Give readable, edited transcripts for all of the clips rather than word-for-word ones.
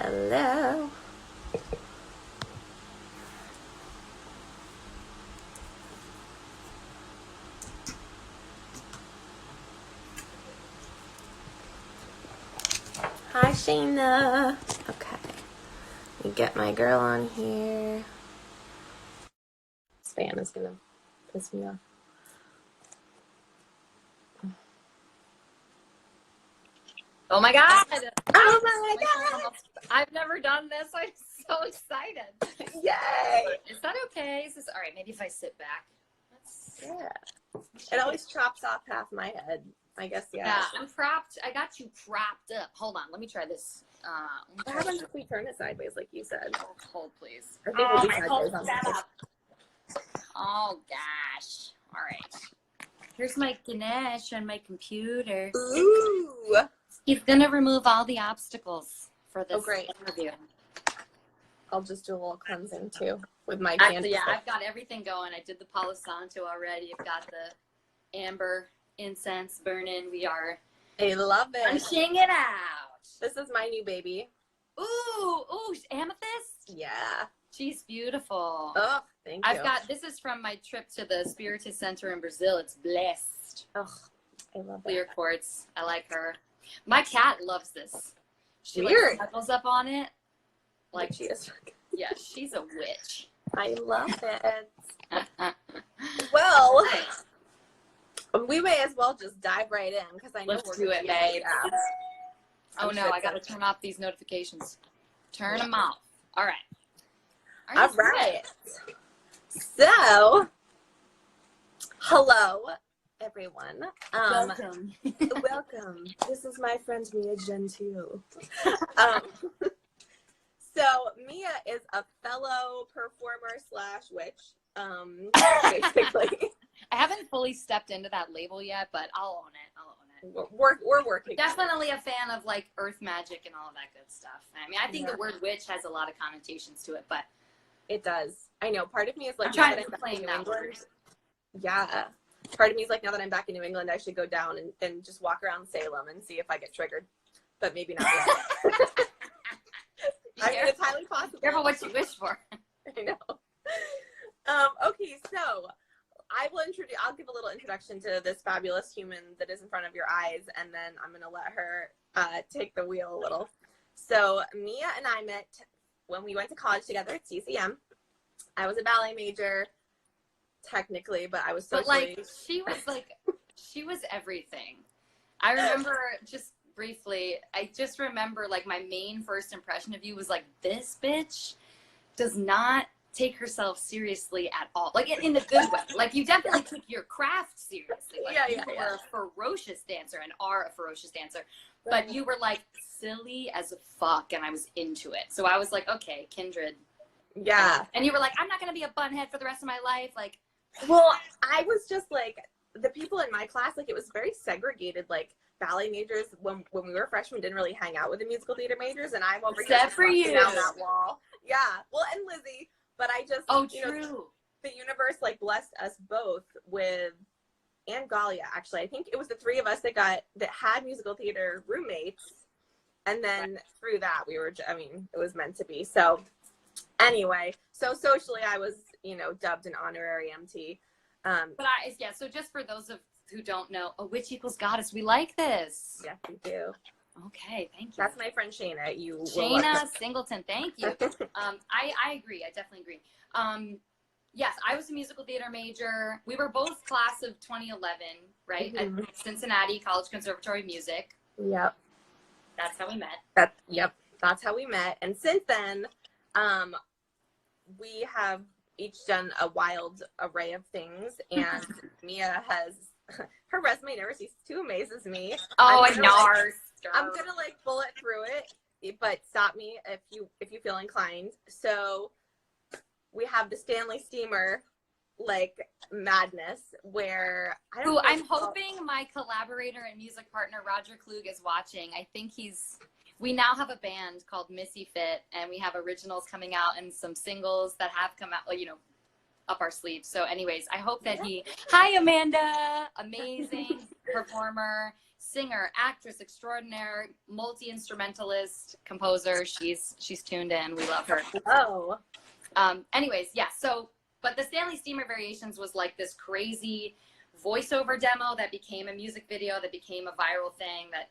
Hello. Hi, Shayna. Okay. Let me get my girl on here. Spam is gonna piss me off. Oh my God. Oh my God. I've never done this. I'm so excited. Yay. Is that okay? Is this all right? Maybe if I sit back. Yeah. It always chops off half my head. I guess, yeah. Yeah, I'm propped. I got you propped up. Hold on. Let me try this. What happens if we turn it sideways like you said? Hold, please. I think we'll be my whole sideways on this. setup. Oh, gosh. All right. Here's my Ganesh on my computer. Ooh. He's going to remove all the obstacles for this great. interview. I'll just do a little cleansing too with my Actually, yeah, I've got everything going. I did the Palo Santo already. I've got the amber incense burning. We are I love it. punching it out. This is my new baby. Ooh, amethyst? Yeah. She's beautiful. Oh, thank you. This is from my trip to the Spiritist Center in Brazil. It's blessed. Oh, I love Clear it. quartz. I like her. My cat loves this. She Weird. like snuggles up on it. Like she is. Yeah, she's a witch. I love it. Well, we may as well just dive right in because I know Let's we're do it, babe. Yeah. Oh no, I gotta turn off these notifications. Turn them off. All right. All right. So, hello, everyone. Welcome. Welcome. This is my friend Mia Gentile. So Mia is a fellow performer / witch. Basically. I haven't fully stepped into that label yet, but I'll own it. We're working. Definitely a fan of like earth magic and all of that good stuff. I mean, I think the word witch has a lot of connotations to it, but it does. I know. Part of me is like, I'm trying to explain that word. Yeah. Part of me is like, now that I'm back in New England, I should go down and just walk around Salem and see if I get triggered. But maybe not yet. I mean, it's highly possible. Careful what you wish for. I know. Okay, so I'll give a little introduction to this fabulous human that is in front of your eyes, and then I'm going to let her take the wheel a little. So Mia and I met when we went to college together at CCM. I was a ballet major, technically, but I was socially... But she was everything. I remember just briefly, like my main first impression of you was like, this bitch does not take herself seriously at all, like in the good way. Like you definitely took your craft seriously. Like you were a ferocious dancer and are a ferocious dancer, but you were like silly as fuck, and I was into it. So I was like, okay, kindred. Yeah. And you were like, I'm not gonna be a bunhead for the rest of my life. Like, well, I was just like, the people in my class, like it was very segregated. Like ballet majors, when we were freshmen, didn't really hang out with the musical theater majors, and I'm over except for you down that wall. Yeah. Well, and Lizzie. But I just, true. The universe like blessed us both with, and Galia, actually. I think it was the three of us that had musical theater roommates. And then through that, it was meant to be. So anyway, so socially I was, dubbed an honorary MT. So just for those who don't know, a witch equals goddess. We like this. Yes, we do. Okay, thank you. That's my friend Shayna. Shayna Singleton, thank you. I agree. I definitely agree. Yes, I was a musical theater major. We were both class of 2011, right? Mm-hmm. At Cincinnati College Conservatory of Music. Yep. That's how we met. That's how we met. And since then, we have each done a wild array of things. And Mia has, her resume never ceases to amaze me. Oh, I know. I'm gonna bullet through it, but stop me if you feel inclined. So we have the Stanley Steamer madness where I'm hoping my collaborator and music partner Roger Klug is watching. I think we now have a band called Missy Fit, and we have /originals coming out and some singles that have come out, up our sleeves. So anyways, I hope that hi Amanda, amazing performer. singer, actress extraordinaire, multi-instrumentalist, composer. She's tuned in. We love her. Oh. Anyways, yeah. So, but the Stanley Steamer Variations was like this crazy voiceover demo that became a music video, that became a viral thing, that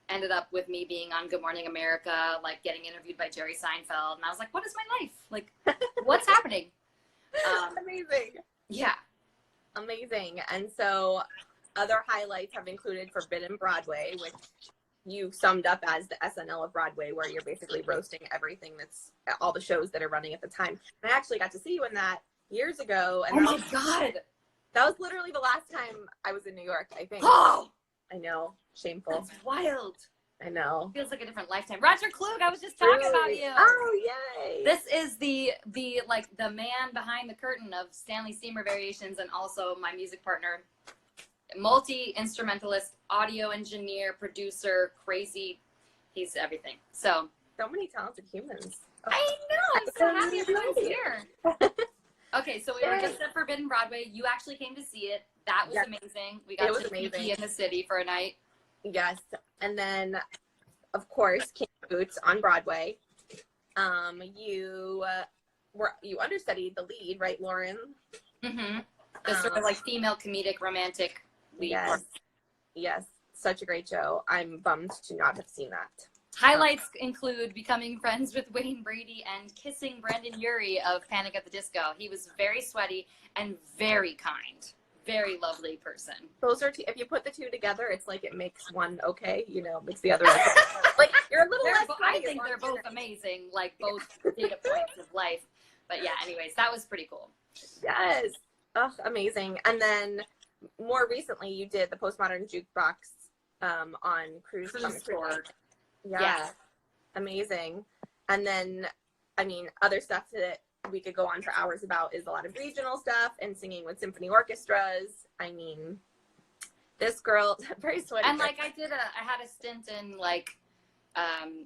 ended up with me being on Good Morning America, like getting interviewed by Jerry Seinfeld. And I was like, what is my life? Like, what's happening? Amazing. Yeah. Amazing. And so other highlights have included Forbidden Broadway, which you summed up as the SNL of Broadway, where you're basically roasting everything that's all the shows that are running at the time. And I actually got to see you in that years ago. And oh my God. That was literally the last time I was in New York, I think. Oh, I know. Shameful. that's wild. I know. Feels like a different lifetime. Roger Klug, I was just talking about you. Oh, yay. This is the like the man behind the curtain of Stanley Steamer Variations, and also my music partner, multi-instrumentalist, audio engineer, producer, crazy. He's everything. So many talented humans. Oh. I know. I'm so happy everyone's here. Okay, so we were just at Forbidden Broadway. You actually came to see it. That was amazing. We got to be in the city for a night. Yes. And then, of course, King Boots on Broadway. You understudied the lead, right, Lauren? Mm-hmm. The sort of like female comedic romantic lead. Yes. Yes. Such a great show. I'm bummed to not have seen that. Highlights include becoming friends with Wayne Brady and kissing Brendan Urie of Panic at the Disco. He was very sweaty and very kind. Very lovely person. Those are if you put the two together, it's like it makes one okay, makes the other okay. Like you're a little less I think they're both amazing, like both data points of life. But yeah, anyways, that was pretty cool. Yes. Oh, amazing. And then more recently you did the Postmodern Jukebox on Cruise Tour. Yeah. Yes. Amazing. And then, I mean, other stuff that we could go on for hours about is a lot of regional stuff and singing with symphony orchestras. I mean, this girl, very sweaty. And like I had a stint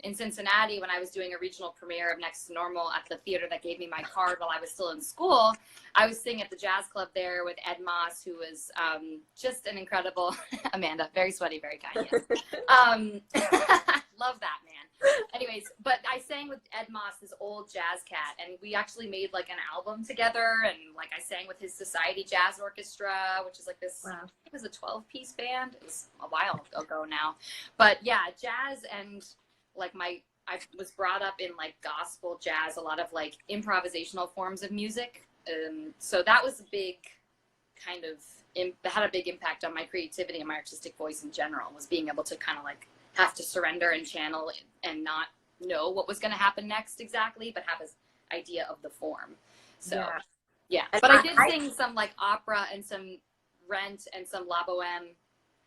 in Cincinnati when I was doing a regional premiere of Next to Normal at the theater that gave me my card while I was still in school. I was singing at the jazz club there with Ed Moss, who was just an incredible, Amanda, very sweaty, very kind. Yes. Love that, man. Anyways, but I sang with Ed Moss, this old jazz cat, and we actually made like an album together, and like I sang with his Society Jazz Orchestra, which is like this, wow. It was a 12-piece band. It was a while ago now. But yeah, jazz and like I was brought up in like gospel jazz, a lot of like improvisational forms of music. So that was a big kind of, had a big impact on my creativity and my artistic voice in general, was being able to kind of like have to surrender and channel and not know what was going to happen next exactly, but have an idea of the form. So yeah. But I did sing some like opera and some Rent and some La Boheme,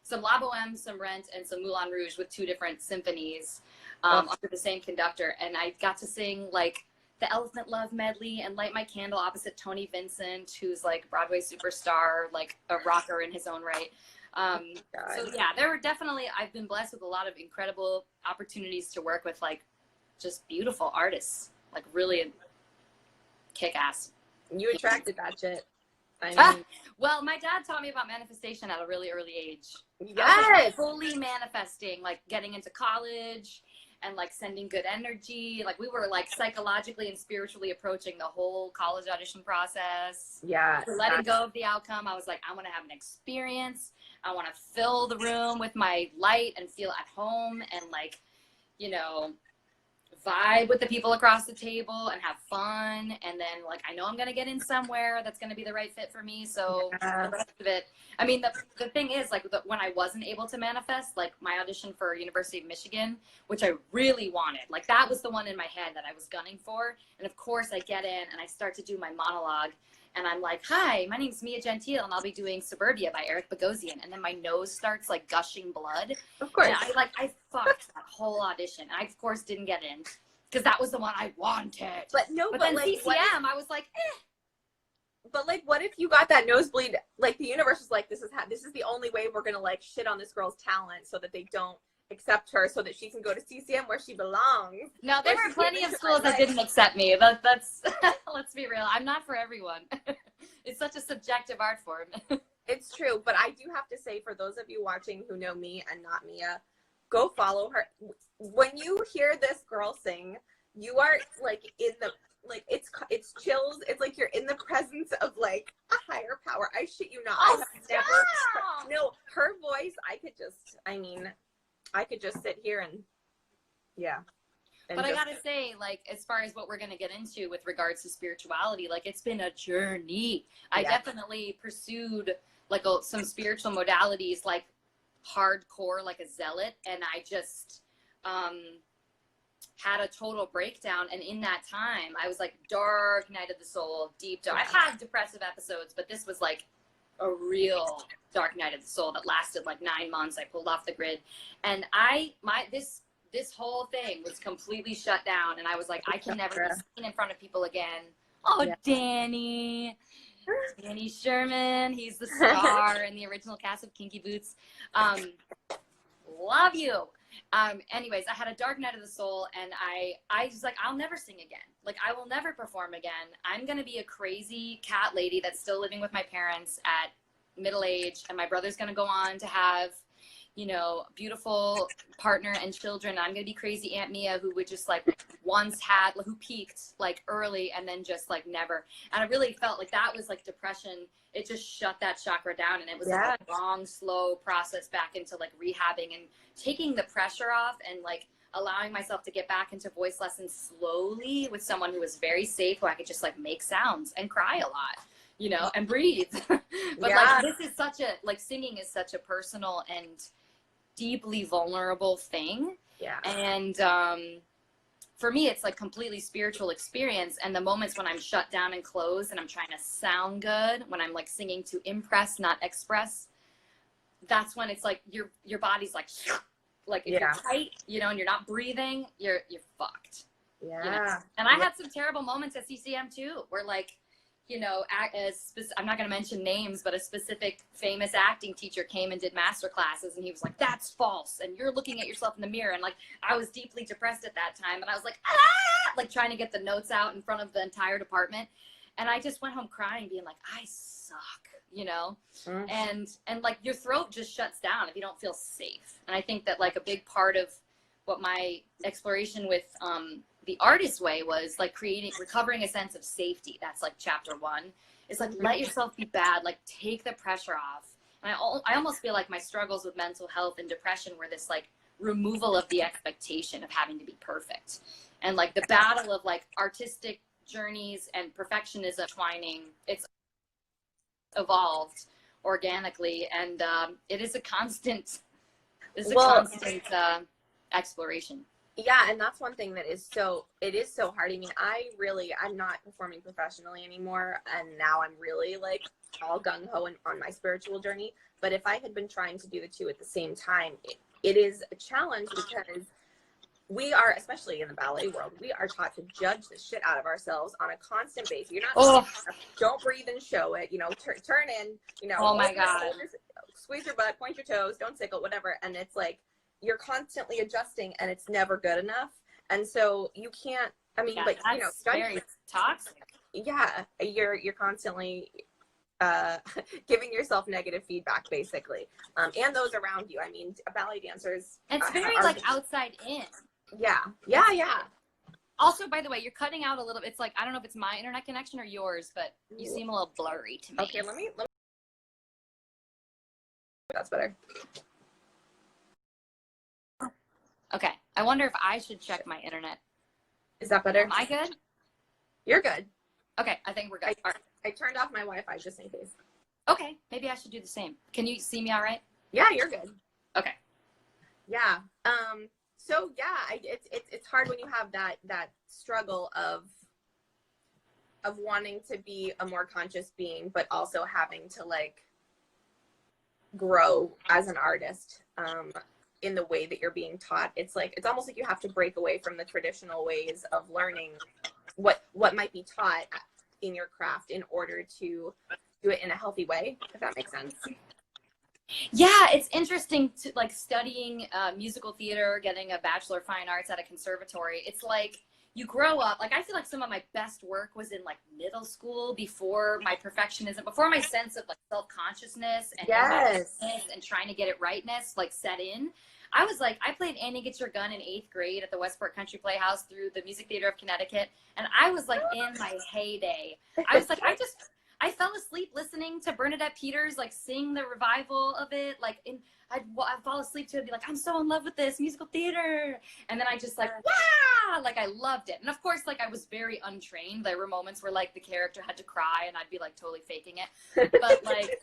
some Rent and some Moulin Rouge with two different symphonies under the same conductor. And I got to sing like the Elephant Love medley and Light My Candle opposite Tony Vincent, who's like Broadway superstar, like a rocker in his own right. So yeah, there were definitely, I've been blessed with a lot of incredible opportunities to work with like just beautiful artists, like really kick ass. You attracted that shit. I mean, well, my dad taught me about manifestation at a really early age. Yes. I was, like, fully manifesting, like getting into college and like sending good energy. Like we were like psychologically and spiritually approaching the whole college audition process. Yeah. Letting go of the outcome. I was like, I want to have an experience. I want to fill the room with my light and feel at home and like, vibe with the people across the table and have fun. And then like, I know I'm going to get in somewhere that's going to be the right fit for me. So the rest of it, I mean, the thing is like when I wasn't able to manifest, like my audition for University of Michigan, which I really wanted, like that was the one in my head that I was gunning for. And of course I get in and I start to do my monologue and I'm like, hi, my name's Mia Gentile and I'll be doing Suburbia by Eric Bogosian. And then my nose starts like gushing blood. Of course. And I fucked that whole audition. I of course didn't get in because that was the one I wanted. But then like, CCM, I was like, But like, what if you got that nosebleed? Like the universe is like, this is the only way we're going to like shit on this girl's talent so that they don't accept her so that she can go to CCM where she belongs. No, there were plenty of schools that didn't accept me. That's let's be real. I'm not for everyone. It's such a subjective art form. It's true, but I do have to say, for those of you watching who know me and not Mia, go follow her. When you hear this girl sing, you are like in the like it's chills. It's like you're in the presence of like a higher power. I shit you not. Oh, I have never. No, her voice. I could just. I mean, I could just sit here and yeah. But I gotta say, like, as far as what we're gonna get into with regards to spirituality, like, it's been a journey. I definitely pursued like some spiritual modalities, like hardcore, like a zealot, and I just had a total breakdown. And in that time, I was like dark night of the soul, deep dark. I've had depressive episodes, but this was like a real dark night of the soul that lasted like 9 months. I pulled off the grid, and this whole thing was completely shut down, and I was like, I can never be seen in front of people again. Oh, Danny Sherman, he's the star in the original cast of Kinky Boots. Love you. Anyways, I had a dark night of the soul, and I was like, I'll never sing again. Like, I will never perform again. I'm gonna be a crazy cat lady that's still living with my parents at middle age, and my brother's gonna go on to have, you know, beautiful partner and children. I'm gonna be crazy Aunt Mia, who would just like who peaked like early and then just like never. And I really felt like that was like depression. It just shut that chakra down, and it was like a long, slow process back into like rehabbing and taking the pressure off, and like allowing myself to get back into voice lessons slowly with someone who was very safe, who I could just like make sounds and cry a lot, you know, and breathe. But like, this is such a, like, singing is such a personal and deeply vulnerable thing. And for me, it's like completely spiritual experience. And the moments when I'm shut down and closed and I'm trying to sound good, when I'm like singing to impress, not express, that's when it's like your body's like if you're tight, you know, and you're not breathing, you're fucked. You know? And I had some terrible moments at CCM too, where like, you know, I'm not going to mention names, but a specific famous acting teacher came and did master classes, and he was like, that's false, and you're looking at yourself in the mirror. And like, I was deeply depressed at that time, and I was like, like trying to get the notes out in front of the entire department. And I just went home crying, being like, I suck, you know? And like, your throat just shuts down if you don't feel safe. And I think that like a big part of what my exploration with the artist way was like recovering a sense of safety. That's like chapter 1. It's like, let yourself be bad, like take the pressure off. And I almost feel like my struggles with mental health and depression were this like removal of the expectation of having to be perfect, and like the battle of like artistic journeys and perfectionism twining. It's evolved organically, and it is a constant exploration. Yeah, and that's one thing that is so hard. I mean, I'm not performing professionally anymore, and now I'm really like all gung-ho on my spiritual journey. But if I had been trying to do the two at the same time, it is a challenge, because we are, especially in the ballet world, we are taught to judge the shit out of ourselves on a constant basis. You're not don't breathe and show it, you know, turn in, you know, oh my God, squeeze your butt, point your toes, don't sickle, whatever. And it's like, you're constantly adjusting, and it's never good enough. And so you can't, I mean, but you know, very toxic. Yeah, you're constantly giving yourself negative feedback, basically, and those around you. I mean, ballet dancers. It's very like outside in. Yeah. Also, by the way, you're cutting out a little. It's like, I don't know if it's my internet connection or yours, but you seem a little blurry to me. Okay, let me. That's better. Okay, I wonder if I should check my internet. Is that better? Am I good? You're good. Okay, I think we're good. All right. I turned off my Wi-Fi just in case. Okay, maybe I should do the same. Can you see me all right? Yeah, you're good. Okay. Yeah. So yeah, it's hard when you have that struggle of wanting to be a more conscious being, but also having to like grow as an artist. In the way that you're being taught. It's like, it's almost like you have to break away from the traditional ways of learning what might be taught in your craft in order to do it in a healthy way, if that makes sense. Yeah, it's interesting to like studying musical theater, getting a Bachelor of Fine Arts at a conservatory. It's like you grow up. Like I feel like some of my best work was in like middle school before my perfectionism, before my sense of like self-consciousness and in my Yes. business and trying to get it rightness like set in. I was like, I played Annie Get Your Gun in 8th grade at the Westport Country Playhouse through the Music Theater of Connecticut. And I was like in my heyday. I was like, I fell asleep listening to Bernadette Peters like sing the revival of it. Like I'd fall asleep to it and be like, I'm so in love with this musical theater. And then I just like, wow, like I loved it. And of course, like I was very untrained. There were moments where like the character had to cry and I'd be like totally faking it. But like,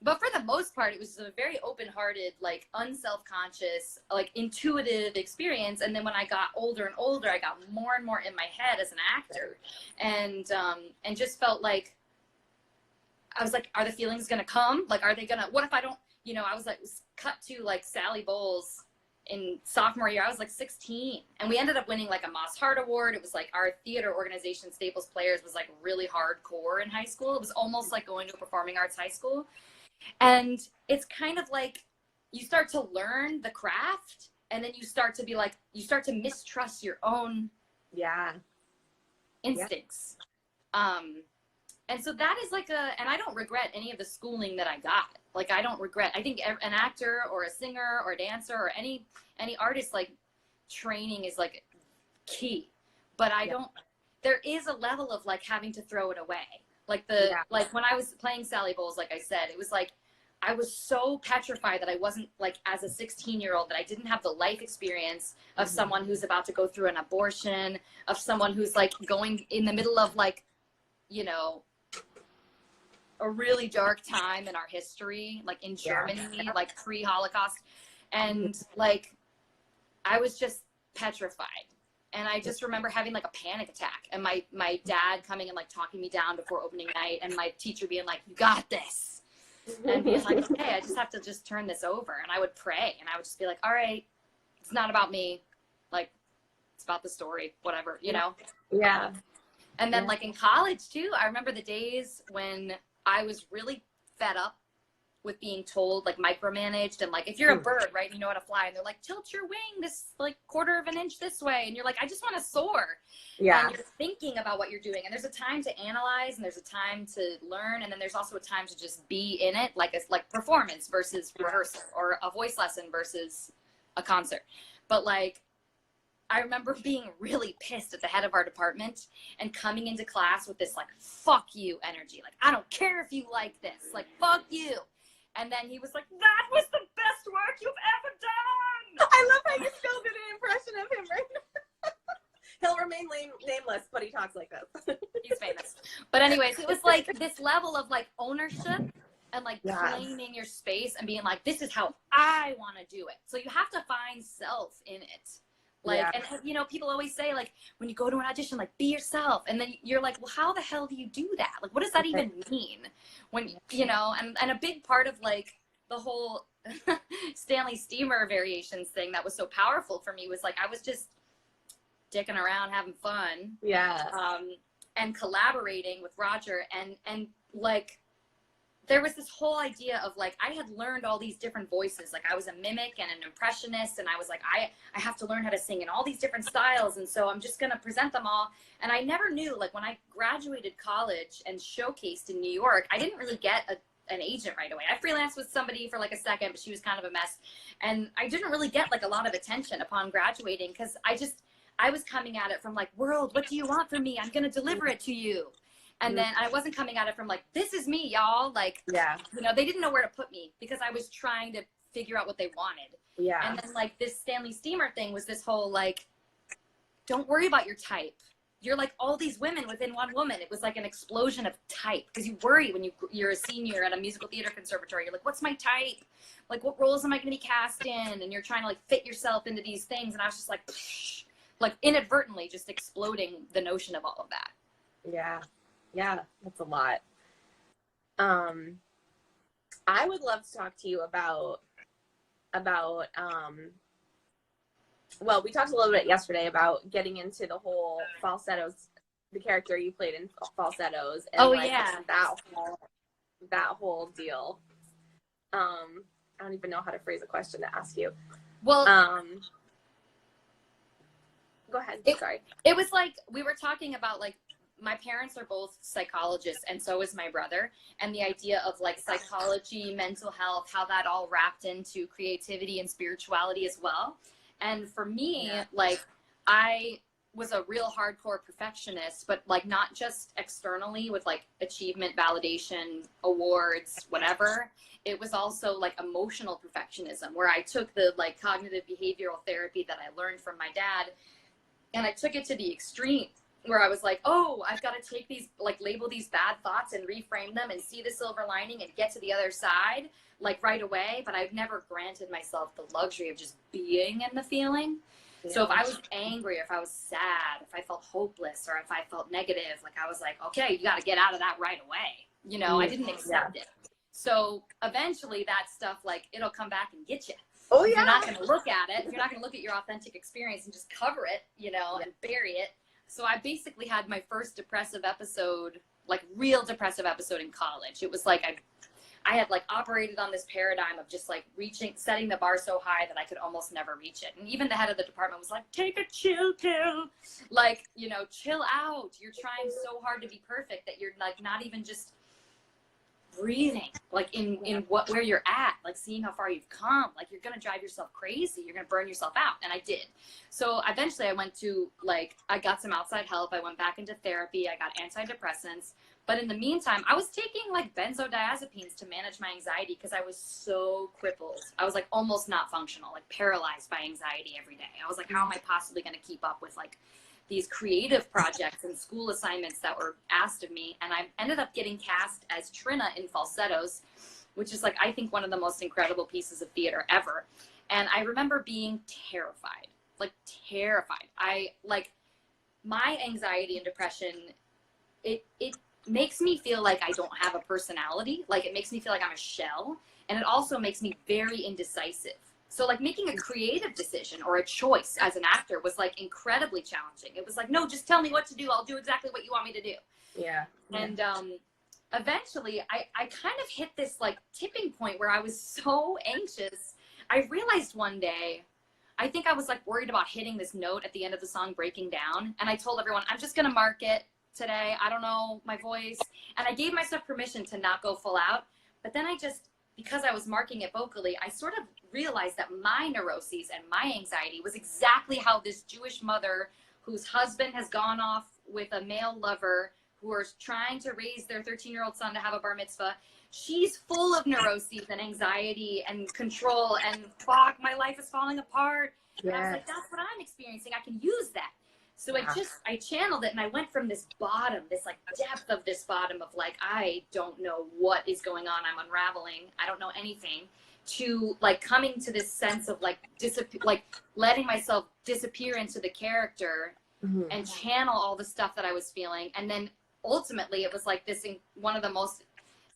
but for the most part, it was a very open-hearted, like unself-conscious, like intuitive experience. And then when I got older and older, I got more and more in my head as an actor, and just felt like, I was like, are the feelings gonna come? Like, are they gonna, what if I don't, you know, I was like, cut to like Sally Bowles in sophomore year. I was like 16 and we ended up winning like a Moss Hart Award. It was like our theater organization, Staples Players, was like really hardcore in high school. It was almost like going to a performing arts high school. And it's kind of like you start to learn the craft and then you start to be like, you start to mistrust your own instincts. And so that is like and I don't regret any of the schooling that I got. Like I don't regret, I think an actor or a singer or a dancer or any artist, like training is like key, but I don't, there is a level of like having to throw it away. Like like when I was playing Sally Bowles, like I said, it was like, I was so petrified that I wasn't like, as a 16-year-old, that I didn't have the life experience of someone who's about to go through an abortion, of someone who's like going in the middle of like, you know, a really dark time in our history, like in Germany, like pre-Holocaust. And like, I was just petrified. And I just remember having like a panic attack and my dad coming and like talking me down before opening night and my teacher being like, you got this. And being like, okay, I just have to just turn this over. And I would pray and I would just be like, all right, it's not about me. Like, it's about the story, whatever, you know? Yeah. And then like in college too, I remember the days when I was really fed up with being told, like micromanaged, and like, if you're a bird, right, you know how to fly, and they're like, tilt your wing this like 1/4 of an inch this way. And you're like, I just want to soar. Yeah. And you're thinking about what you're doing. And there's a time to analyze and there's a time to learn. And then there's also a time to just be in it. Like it's like performance versus rehearsal, or a voice lesson versus a concert. But like, I remember being really pissed at the head of our department and coming into class with this like, fuck you energy. Like, I don't care if you like this, like, fuck you. And then he was like, that was the best work you've ever done. I love how you still did an impression of him right now. He'll remain nameless, but he talks like this. He's famous. But anyways, it was like this level of like ownership and like claiming your space and being like, this is how I want to do it. So you have to find self in it. Like, and you know, people always say like, when you go to an audition, like be yourself. And then you're like, well, how the hell do you do that? Like, what does that even mean? When, you know, and a big part of like the whole Stanley Steamer variations thing that was so powerful for me was like, I was just dicking around, having fun. Yeah. And collaborating with Roger and like, there was this whole idea of like, I had learned all these different voices. Like I was a mimic and an impressionist. And I was like, I have to learn how to sing in all these different styles. And so I'm just going to present them all. And I never knew, like when I graduated college and showcased in New York, I didn't really get an agent right away. I freelanced with somebody for like a second, but she was kind of a mess. And I didn't really get like a lot of attention upon graduating because I was coming at it from like, world, what do you want from me? I'm going to deliver it to you. And then I wasn't coming at it from like, this is me, y'all. Like, you know, they didn't know where to put me because I was trying to figure out what they wanted. Yeah. And then like this Stanley Steamer thing was this whole like, don't worry about your type. You're like all these women within one woman. It was like an explosion of type because you worry when you're a senior at a musical theater conservatory. You're like, what's my type? Like, what roles am I going to be cast in? And you're trying to like fit yourself into these things. And I was just like, psh, like inadvertently just exploding the notion of all of that. Yeah. Yeah, that's a lot. I would love to talk to you about well, we talked a little bit yesterday about getting into the whole falsettos, the character you played in falsettos, and that whole deal. I don't even know how to phrase a question to ask you. Well, go ahead. Sorry. It was like, we were talking about, like, my parents are both psychologists, and so is my brother. And the idea of, like, psychology, mental health, how that all wrapped into creativity and spirituality as well. And for me, like, I was a real hardcore perfectionist, but, like, not just externally with, like, achievement, validation, awards, whatever. It was also, like, emotional perfectionism, where I took the, like, cognitive behavioral therapy that I learned from my dad, and I took it to the extreme, where I was like, oh, I've got to take these, like, label these bad thoughts and reframe them and see the silver lining and get to the other side, like, right away. But I've never granted myself the luxury of just being in the feeling. Yeah. So if I was angry, if I was sad, if I felt hopeless, or if I felt negative, like, I was like, okay, you got to get out of that right away. You know, I didn't accept it. So eventually that stuff, like, it'll come back and get you. Oh, yeah. You're not going to look at it. You're not going to look at your authentic experience and just cover it, you know, and bury it. So I basically had my first depressive episode, like, real depressive episode in college. It was like I had, like, operated on this paradigm of just, like, setting the bar so high that I could almost never reach it. And even the head of the department was like, take a chill pill. Like, you know, chill out. You're trying so hard to be perfect that you're, like, not even just breathing, like, in where you're at, like, seeing how far you've come. Like, you're gonna drive yourself crazy, you're gonna burn yourself out. And I did. So eventually I went to, like, I got some outside help. I went back into therapy. I got antidepressants. But in the meantime, I was taking, like, benzodiazepines to manage my anxiety, because I was so crippled. I was, like, almost not functional, like, paralyzed by anxiety every day. I was like, how am I possibly going to keep up with, like, these creative projects and school assignments that were asked of me? And I ended up getting cast as Trina in Falsettos, which is, like, I think one of the most incredible pieces of theater ever. And I remember being terrified, like, terrified. My anxiety and depression, it makes me feel like I don't have a personality. Like, it makes me feel like I'm a shell. And it also makes me very indecisive. So, like, making a creative decision or a choice as an actor was, like, incredibly challenging. It was like, no, just tell me what to do. I'll do exactly what you want me to do. Yeah. And eventually I kind of hit this, like, tipping point where I was so anxious. I realized one day, I think I was, like, worried about hitting this note at the end of the song, breaking down. And I told everyone, I'm just going to mark it today. I don't know my voice. And I gave myself permission to not go full out. But then because I was marking it vocally, I sort of realized that my neuroses and my anxiety was exactly how this Jewish mother, whose husband has gone off with a male lover, who are trying to raise their 13-year-old son to have a bar mitzvah, she's full of neuroses and anxiety and control and, fuck, my life is falling apart. Yes. And I was like, that's what I'm experiencing. I can use that. So I channeled it, and I went from this bottom, this, like, depth of this bottom of, like, I don't know what is going on. I'm unraveling. I don't know anything, to, like, coming to this sense of, like, letting myself disappear into the character and channel all the stuff that I was feeling. And then ultimately it was, like, one of the most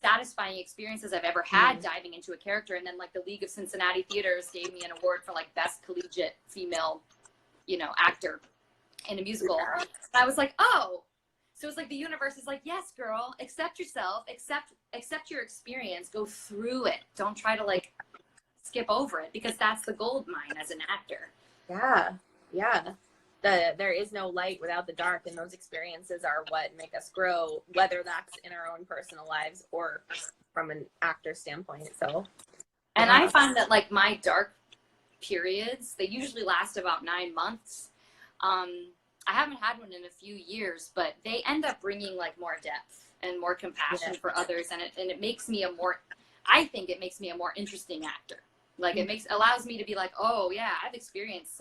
satisfying experiences I've ever had, diving into a character. And then, like, the League of Cincinnati Theaters gave me an award for, like, best collegiate female, you know, actor in a musical. And I was like, oh, so it's like the universe is like, yes, girl, accept yourself, accept your experience, go through it. Don't try to, like, skip over it, because that's the gold mine as an actor. Yeah. There is no light without the dark, and those experiences are what make us grow, whether that's in our own personal lives or from an actor standpoint. So, and I find that, like, my dark periods, they usually last about 9 months. I haven't had one in a few years, but they end up bringing, like, more depth and more compassion for others. And it makes me I think it makes me a more interesting actor. Like, it allows me to be like, oh yeah, I've experienced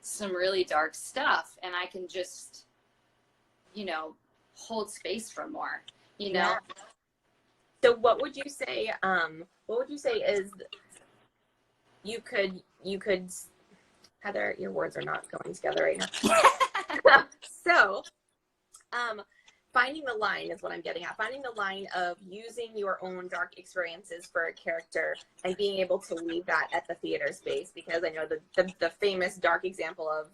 some really dark stuff, and I can just, you know, hold space for more, you know? So what would you say is, you could, Heather, your words are not going together right now. So, finding the line is what I'm getting at. Finding the line of using your own dark experiences for a character and being able to leave that at the theater space, because I know the famous dark example of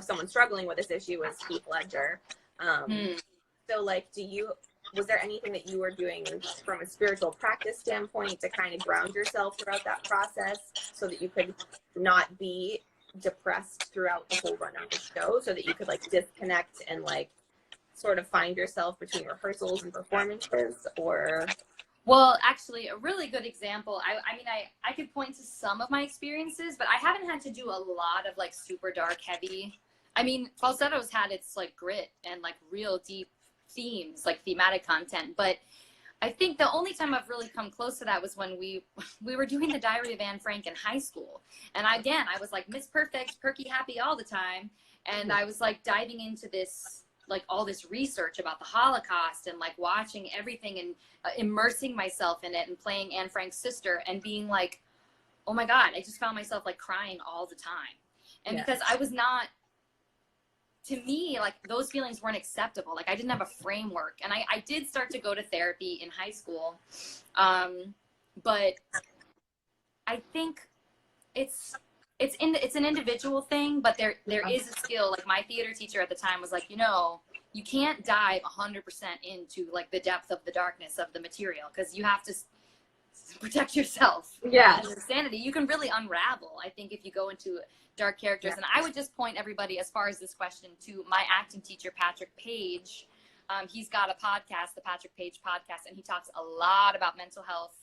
someone struggling with this issue is Heath Ledger. So, like, was there anything that you were doing from a spiritual practice standpoint to kind of ground yourself throughout that process so that you could not be depressed throughout the whole run of the show, so that you could like disconnect and like sort of find yourself between rehearsals and performances? Or Well, actually, a really good example. I mean, I could point to some of my experiences, but I haven't had to do a lot of like super dark, heavy. I mean, falsettos had its like grit and like real deep themes, like thematic content. But I think the only time I've really come close to that was when we were doing the Diary of Anne Frank in high school. And I was like Miss Perfect, perky, happy all the time. And I was like diving into this, like all this research about the Holocaust and like watching everything and immersing myself in it and playing Anne Frank's sister and being like, oh my God, I just found myself like crying all the time. And because I was not, to me, like those feelings weren't acceptable. Like I didn't have a framework. And I did start to go to therapy in high school. But I think it's an individual thing, but there is a skill. Like my theater teacher at the time was like, you know, you can't dive 100% into like the depth of the darkness of the material, because you have to protect yourself. Yeah. And your sanity. You can really unravel, I think, if you go into dark characters. And I would just point everybody, as far as this question, to my acting teacher, Patrick Page. He's got a podcast, the Patrick Page podcast, and he talks a lot about mental health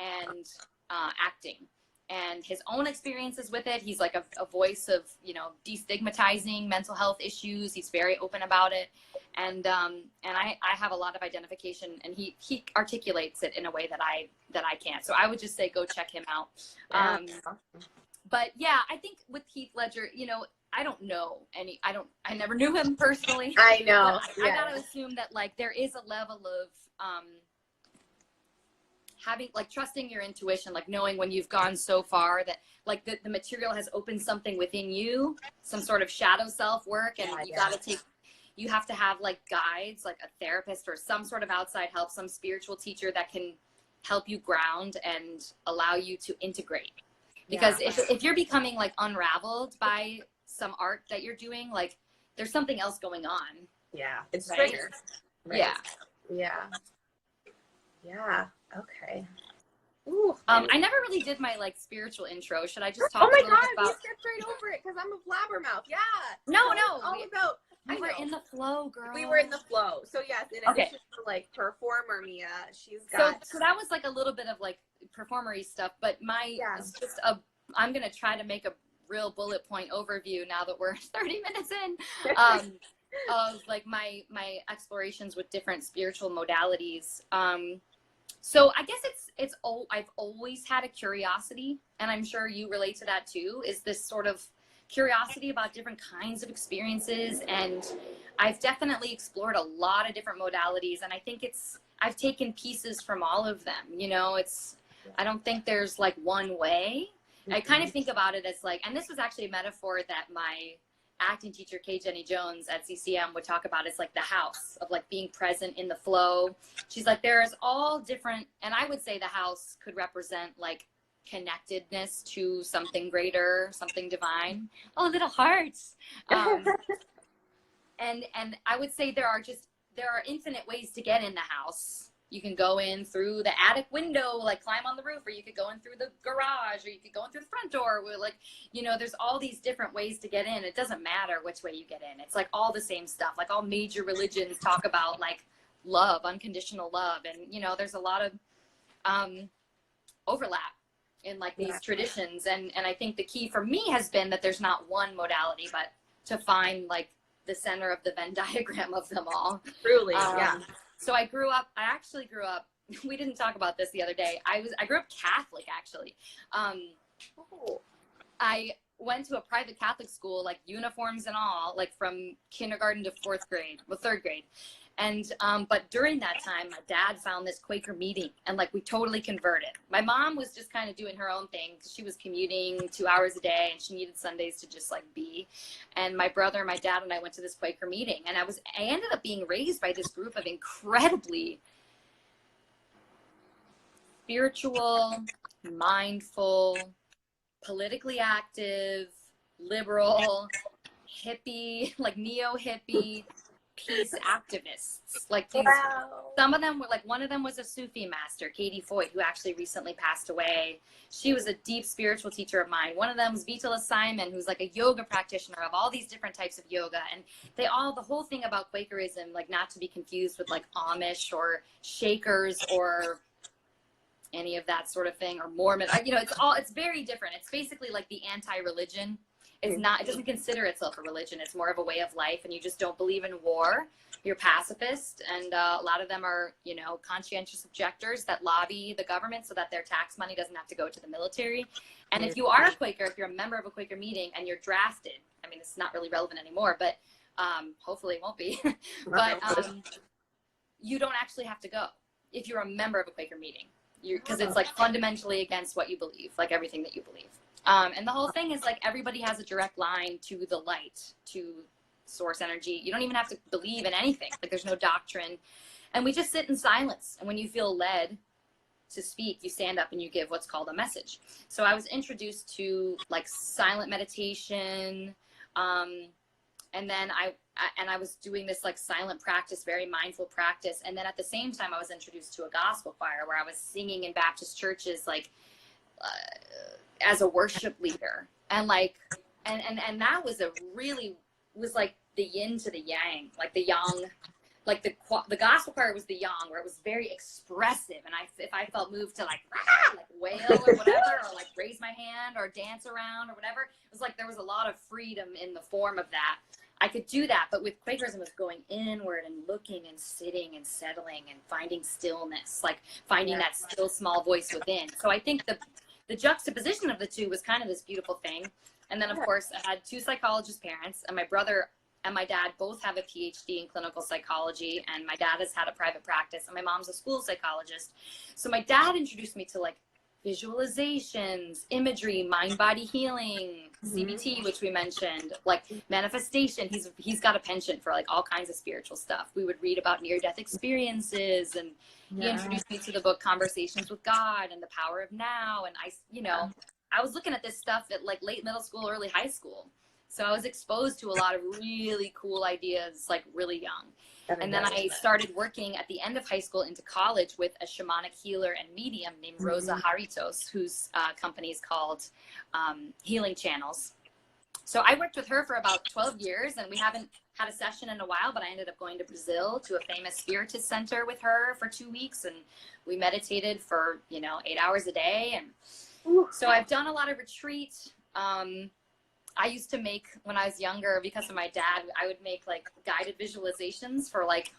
and acting and his own experiences with it. He's like a voice of, you know, destigmatizing mental health issues. He's very open about it. And I have a lot of identification, and he articulates it in a way that I can't. So I would just say, go check him out. But yeah, I think with Heath Ledger, you know, I don't know I never knew him personally. I know. I gotta assume that like there is a level of, having like trusting your intuition, like knowing when you've gone so far that like the material has opened something within you, some sort of shadow self work. And you have to have like guides, like a therapist or some sort of outside help, some spiritual teacher that can help you ground and allow you to integrate. Because if you're becoming like unraveled by some art that you're doing, like there's something else going on. Yeah. It's right? triggered. Right? Yeah. Yeah. Okay. Ooh, I never really did my like spiritual intro. Should I just talk? Oh my a little God, bit about? we skipped right over it because I'm a blabbermouth. Yeah. No. We were in the flow, girl. We were in the flow. So yes, in addition to like performer Mia, she's got. So that was like a little bit of like performery stuff, but it's just I'm gonna try to make a real bullet point overview now that we're 30 minutes in. Of like my explorations with different spiritual modalities. So I guess I've always had a curiosity, and I'm sure you relate to that too, is this sort of curiosity about different kinds of experiences. And I've definitely explored a lot of different modalities, and I think I've taken pieces from all of them. You know, I don't think there's like one way. I kind of think about it as like, and this was actually a metaphor that my acting teacher, Kay Jenny Jones at CCM, would talk about. It's like the house of like being present in the flow. She's like, there's all different, and I would say the house could represent like connectedness to something greater, something divine. Oh, little hearts. And I would say there are infinite ways to get in the house. You can go in through the attic window, like climb on the roof, or you could go in through the garage, or you could go in through the front door. Like, you know, there's all these different ways to get in. It doesn't matter which way you get in. It's like all the same stuff. Like all major religions talk about like love, unconditional love. And, you know, there's a lot of overlap in like these traditions. And I think the key for me has been that there's not one modality, but to find like the center of the Venn diagram of them all. Truly, So I actually grew up, we didn't talk about this the other day. I grew up Catholic, actually. I went to a private Catholic school, like uniforms and all, like from kindergarten to third grade. And, but during that time, my dad found this Quaker meeting, and like we totally converted. My mom was just kind of doing her own thing because she was commuting 2 hours a day, and she needed Sundays to just like be. And my brother, my dad, and I went to this Quaker meeting, and I ended up being raised by this group of incredibly spiritual, mindful, politically active, liberal, hippie, like neo-hippie, peace activists. Like these, Wow. some of them were like, one of them was a Sufi master, Katie Foyt, who actually recently passed away. She was a deep spiritual teacher of mine. One of them was Vitala Simon, who's like a yoga practitioner of all these different types of yoga. And they all, the whole thing about Quakerism, like not to be confused with like Amish or Shakers or any of that sort of thing, or Mormon, you know, it's very different. It's basically like the anti-religion. It's not, it doesn't consider itself a religion. It's more of a way of life, and you just don't believe in war. You're pacifist, and a lot of them are, you know, conscientious objectors that lobby the government so that their tax money doesn't have to go to the military. And if you are a Quaker, if you're a member of a Quaker meeting and you're drafted, I mean, it's not really relevant anymore, but hopefully it won't be, but you don't actually have to go if you're a member of a Quaker meeting, because it's like fundamentally against what you believe, like everything that you believe. And the whole thing is like everybody has a direct line to the light, to source energy. You don't even have to believe in anything. Like there's no doctrine. And we just sit in silence. And when you feel led to speak, you stand up and you give what's called a message. So I was introduced to like silent meditation. And then I was doing this like silent practice, very mindful practice. And then at the same time, I was introduced to a gospel choir where I was singing in Baptist churches, like, as a worship leader, and like and that was was like the yin to the yang, like the yang, like the gospel choir was the yang, where it was very expressive, and if I felt moved to like wail or whatever, or like raise my hand or dance around or whatever, it was like there was a lot of freedom in the form of that. I could do that, but with Quakerism, it was going inward and looking and sitting and settling and finding stillness, like finding that still small voice within. So I think the juxtaposition of the two was kind of this beautiful thing. And then, of course, I had two psychologist parents, and my brother and my dad both have a PhD in clinical psychology, and my dad has had a private practice, and my mom's a school psychologist. So my dad introduced me to like visualizations, imagery, mind-body healing, CBT, which we mentioned, like manifestation. He's got a penchant for like all kinds of spiritual stuff. We would read about near-death experiences, and he introduced me to the book Conversations with God and the Power of Now. And I was looking at this stuff at like late middle school, early high school. So I was exposed to a lot of really cool ideas, like really young. And then I started working at the end of high school into college with a shamanic healer and medium named Rosa Haritos, whose company is called Healing Channels. So I worked with her for about 12 years, and we haven't had a session in a while, but I ended up going to Brazil to a famous spiritist center with her for 2 weeks, and we meditated for, 8 hours a day. And so I've done a lot of retreats. I used to make, when I was younger, because of my dad, I would make like guided visualizations for like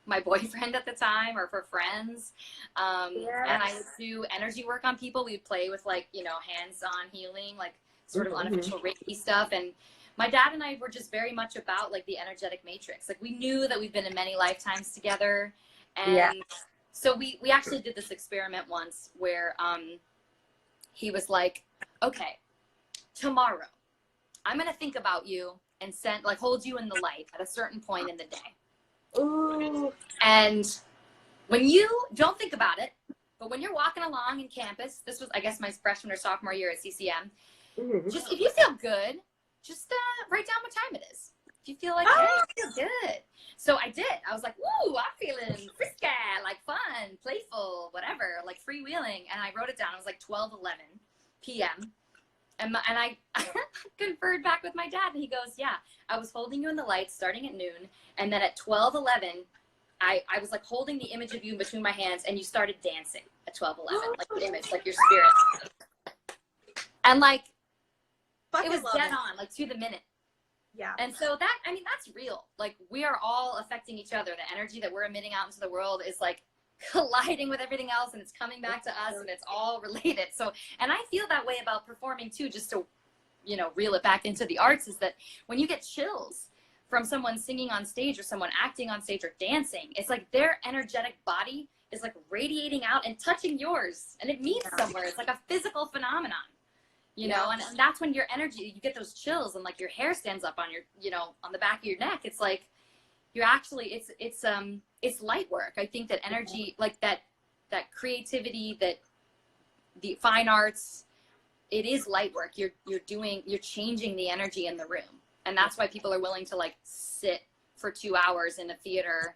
my boyfriend at the time or for friends. And I would do energy work on people. We'd play with like, hands-on healing, like sort of unofficial Reiki stuff. And my dad and I were just very much about like the energetic matrix. Like we knew that we'd been in many lifetimes together. And so we actually did this experiment once where he was like, okay, tomorrow, I'm going to think about you and hold you in the light at a certain point in the day. Ooh. And when you don't think about it, but when you're walking along in campus, this was, I guess, my freshman or sophomore year at CCM, just if you feel good, just write down what time it is. If you feel like, hey, I feel good. So I did. I was like, woo, I'm feeling frisky, like fun, playful, whatever, like freewheeling. And I wrote it down. It was like 12:11 p.m. And I conferred back with my dad, and he goes, yeah, I was holding you in the light starting at noon. And then at 12:11, I was like holding the image of you in between my hands, and you started dancing at 12:11, like the image, like your spirit. And like, it was dead on, like to the minute. Yeah. And so that's real. Like we are all affecting each other. The energy that we're emitting out into the world is like colliding with everything else, and it's coming back to us, and it's all related. So, and I feel that way about performing too, just to, reel it back into the arts, is that when you get chills from someone singing on stage or someone acting on stage or dancing, it's like their energetic body is like radiating out and touching yours, and it means somewhere. It's like a physical phenomenon, and that's when your energy, you get those chills, and like your hair stands up on your, on the back of your neck. It's like, you're actually, it's light work. I think that energy, like that creativity, that the fine arts, it is light work. You're changing the energy in the room. And that's why people are willing to like sit for 2 hours in a theater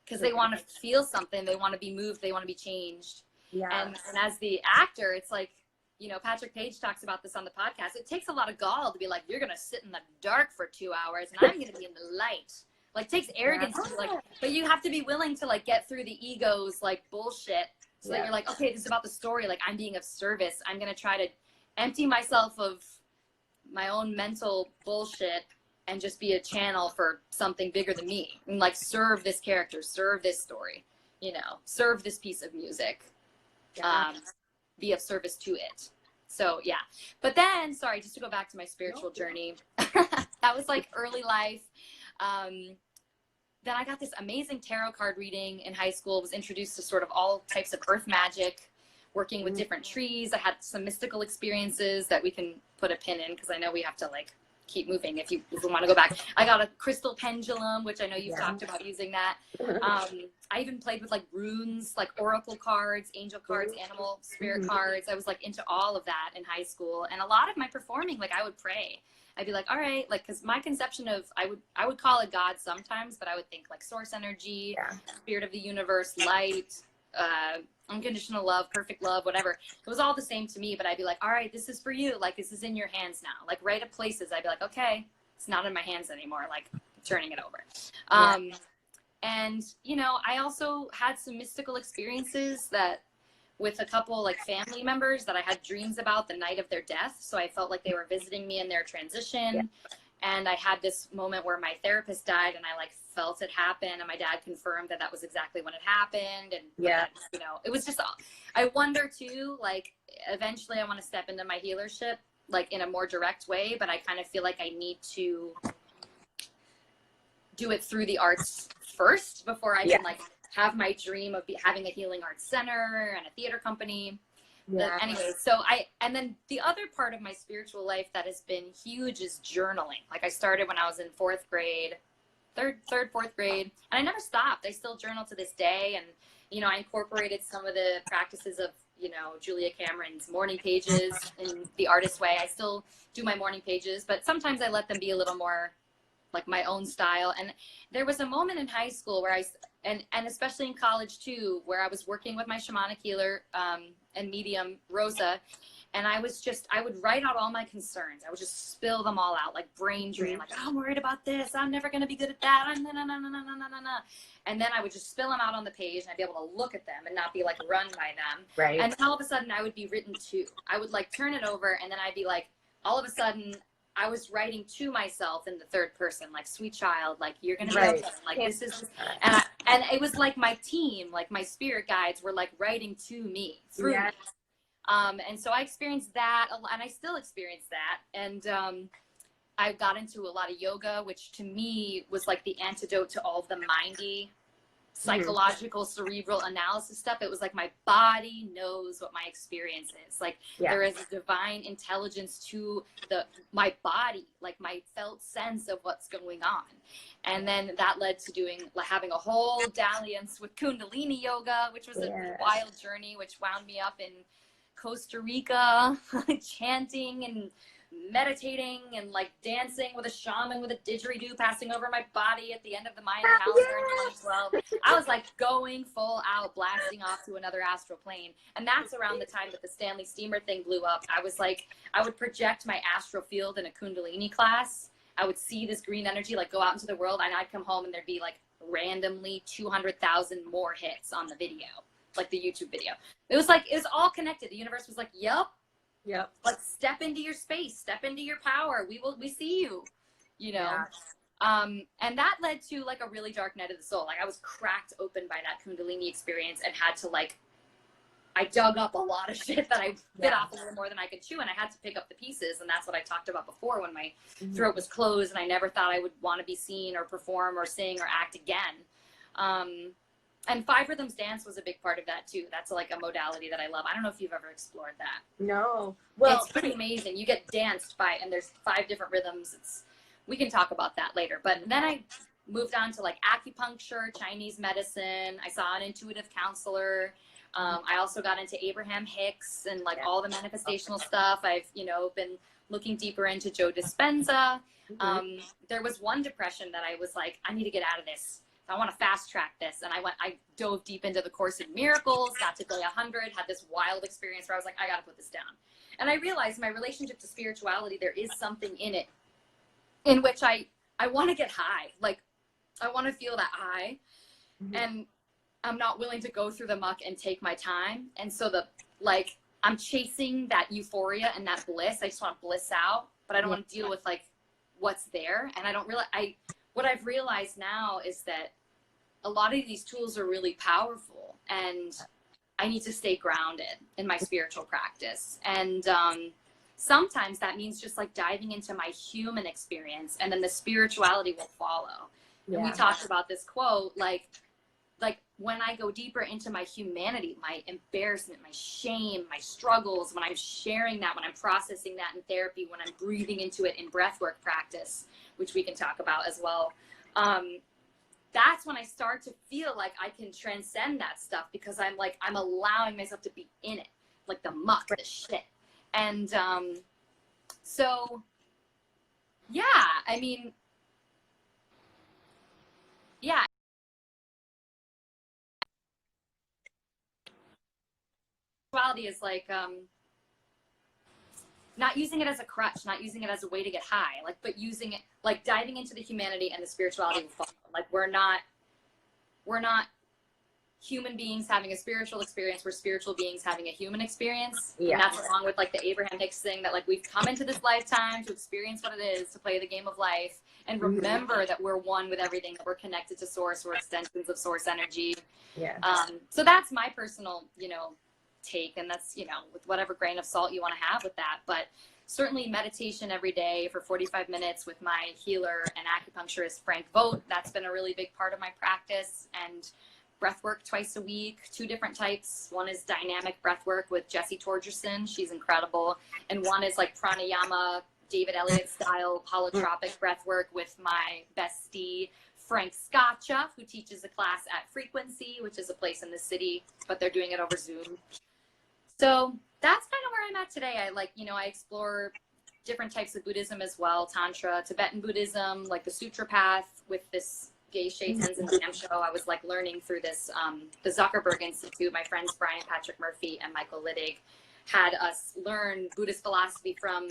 because they want to feel something. They want to be moved. They want to be changed. Yeah. And as the actor, it's like, you know, Patrick Page talks about this on the podcast. It takes a lot of gall to be like, you're going to sit in the dark for 2 hours and I'm going to be in the light. Like, takes arrogance to be like, but you have to be willing to like get through the ego's like bullshit so that you're like, okay, this is about the story. Like, I'm being of service. I'm going to try to empty myself of my own mental bullshit and just be a channel for something bigger than me and like serve this character, serve this story, you know, serve this piece of music, be of service to it. So yeah, but then, sorry, just to go back to my spiritual journey, that was like early life. Then I got this amazing tarot card reading in high school, was introduced to sort of all types of earth magic, working with different trees. I had some mystical experiences that we can put a pin in because I know we have to like keep moving if you want to go back. I got a crystal pendulum, which I know you've talked about using that. I even played with like runes, like oracle cards, angel cards, animal spirit cards. I was like into all of that in high school. And a lot of my performing, like I would pray. I'd be like, all right, like, because my conception of, I would call it God sometimes, but I would think like source energy, spirit of the universe, light, unconditional love, perfect love, whatever. It was all the same to me, but I'd be like, all right, this is for you. Like, this is in your hands now. Like, right at places, I'd be like, okay, it's not in my hands anymore. Like, turning it over. And, you know, I also had some mystical experiences that with a couple like family members that I had dreams about the night of their death. So I felt like they were visiting me in their transition. And I had this moment where my therapist died and I like felt it happen. And my dad confirmed that that was exactly when it happened. And, you know, it was just, I wonder too, like eventually I want to step into my healership, like in a more direct way, but I kind of feel like I need to do it through the arts first before I can like have my dream of having a healing arts center and a theater company. Anyway, so and then the other part of my spiritual life that has been huge is journaling. Like I started when I was in fourth, fourth grade, and I never stopped. I still journal to this day. And, you know, I incorporated some of the practices of, you know, Julia Cameron's morning pages in the artist way. I still do my morning pages, but sometimes I let them be a little more like my own style. And there was a moment in high school where and especially in college too, where I was working with my shamanic healer and medium, Rosa. And I would write out all my concerns. I would just spill them all out, like brain drain, like, oh, I'm worried about this. I'm never going to be good at that. And then I would just spill them out on the page and I'd be able to look at them and not be like run by them. And then all of a sudden I would be written to. I would like turn it over and then I'd be like, all of a sudden I was writing to myself in the third person, like, sweet child, like, you're going to be okay. Like, this is, and it was like my team, like my spirit guides were like writing to me through me. And so I experienced that a lot, and I still experience that. And I got into a lot of yoga, which to me was like the antidote to all of the mindy, psychological, cerebral analysis stuff. It was like my body knows what my experience is. Like there is a divine intelligence to my body, like my felt sense of what's going on. And then that led to having a whole dalliance with Kundalini yoga, which was a wild journey, which wound me up in Costa Rica, chanting and meditating and like dancing with a shaman with a didgeridoo passing over my body at the end of the Mayan calendar in 2012. I was like going full out, blasting off to another astral plane. And that's around the time that the Stanley Steamer thing blew up. I was like, I would project my astral field in a Kundalini class. I would see this green energy like go out into the world, and I'd come home and there'd be like randomly 200,000 more hits on the video, like the YouTube video. It was all connected. The universe was like, yep. Like, step into your space, step into your power. We see you, you know? And that led to like a really dark night of the soul. Like I was cracked open by that Kundalini experience and had to I dug up a lot of shit that I bit off a little more than I could chew. And I had to pick up the pieces. And that's what I talked about before when my throat was closed and I never thought I would want to be seen or perform or sing or act again. And Five Rhythms Dance was a big part of that too. That's like a modality that I love. I don't know if you've ever explored that. No. Well, it's pretty amazing. You get danced by, and there's 5 different rhythms. We can talk about that later. But then I moved on to like acupuncture, Chinese medicine. I saw an intuitive counselor. I also got into Abraham Hicks and like all the manifestational stuff. I've, been looking deeper into Joe Dispenza. There was one depression that I was like, I need to get out of this. I want to fast track this. And I dove deep into the Course in Miracles, got to day 100, had this wild experience where I was like, I got to put this down. And I realized my relationship to spirituality, there is something in it in which I want to get high. Like, I want to feel that high. And I'm not willing to go through the muck and take my time. And so I'm chasing that euphoria and that bliss. I just want to bliss out, but I don't want to deal with like what's there. And I don't really, what I've realized now is that a lot of these tools are really powerful, and I need to stay grounded in my spiritual practice. And sometimes that means just like diving into my human experience, and then the spirituality will follow. And we talked about this quote, like when I go deeper into my humanity, my embarrassment, my shame, my struggles, when I'm sharing that, when I'm processing that in therapy, when I'm breathing into it in breathwork practice, which we can talk about as well, that's when I start to feel like I can transcend that stuff, because I'm allowing myself to be in it, like the muck, the shit. And so, yeah, I mean, yeah. Spirituality is like not using it as a crutch, not using it as a way to get high, like, but using it, like diving into the humanity, and the spirituality will follow. Like, we're not human beings having a spiritual experience, we're spiritual beings having a human experience. And that's along with like the Abraham Hicks thing, that like we've come into this lifetime to experience what it is to play the game of life, and remember that we're one with everything, that we're connected to source, we're extensions of source energy. So that's my personal, take, and that's, with whatever grain of salt you want to have with that. But certainly meditation every day for 45 minutes with my healer and acupuncturist Frank Vogt, that's been a really big part of my practice. And breath work twice a week, 2 different types. One is dynamic breath work with Jessie Torgerson, she's incredible, and one is like pranayama, David Elliott style holotropic breath work with my bestie Frank Scotcha, who teaches a class at Frequency, which is a place in the city, but they're doing it over Zoom. So that's kind of where I'm at today. I explore different types of Buddhism as well, Tantra, Tibetan Buddhism, like the Sutra path with this Geshe Tenzin Namsho. I was like learning through this, the Zuckerberg Institute. My friends Brian Patrick Murphy and Michael Littig had us learn Buddhist philosophy from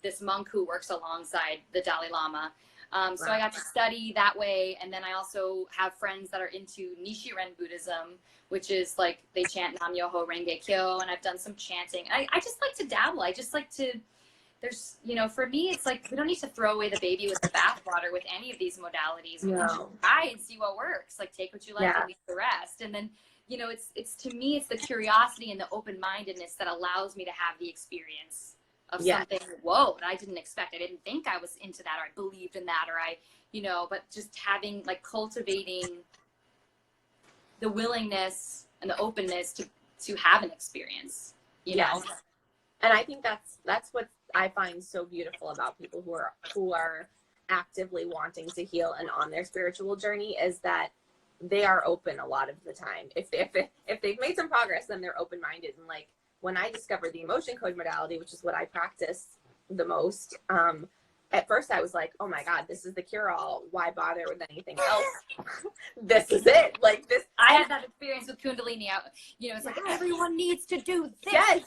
this monk who works alongside the Dalai Lama. So I got to study that way. And then I also have friends that are into Nichiren Buddhism, which is like they chant Nam Myoho Renge Kyo, and I've done some chanting. I just like to dabble. I just like to, there's, for me, it's like we don't need to throw away the baby with the bathwater with any of these modalities. We can just try and see what works. Like, take what you like and leave the rest. And then, it's to me, it's the curiosity and the open-mindedness that allows me to have the experience of something, whoa, that I didn't expect. I didn't think I was into that, or I believed in that, or but just having, like, cultivating the willingness and the openness to have an experience, you know? And I think that's what I find so beautiful about people who are actively wanting to heal and on their spiritual journey, is that they are open a lot of the time. If they've made some progress, then they're open-minded. And like, when I discovered the emotion code modality, which is what I practice the most, at first I was like, oh my God, this is the cure-all. Why bother with anything else? This is it. Like this. I had that experience with Kundalini. It's like, everyone needs to do this. Yes.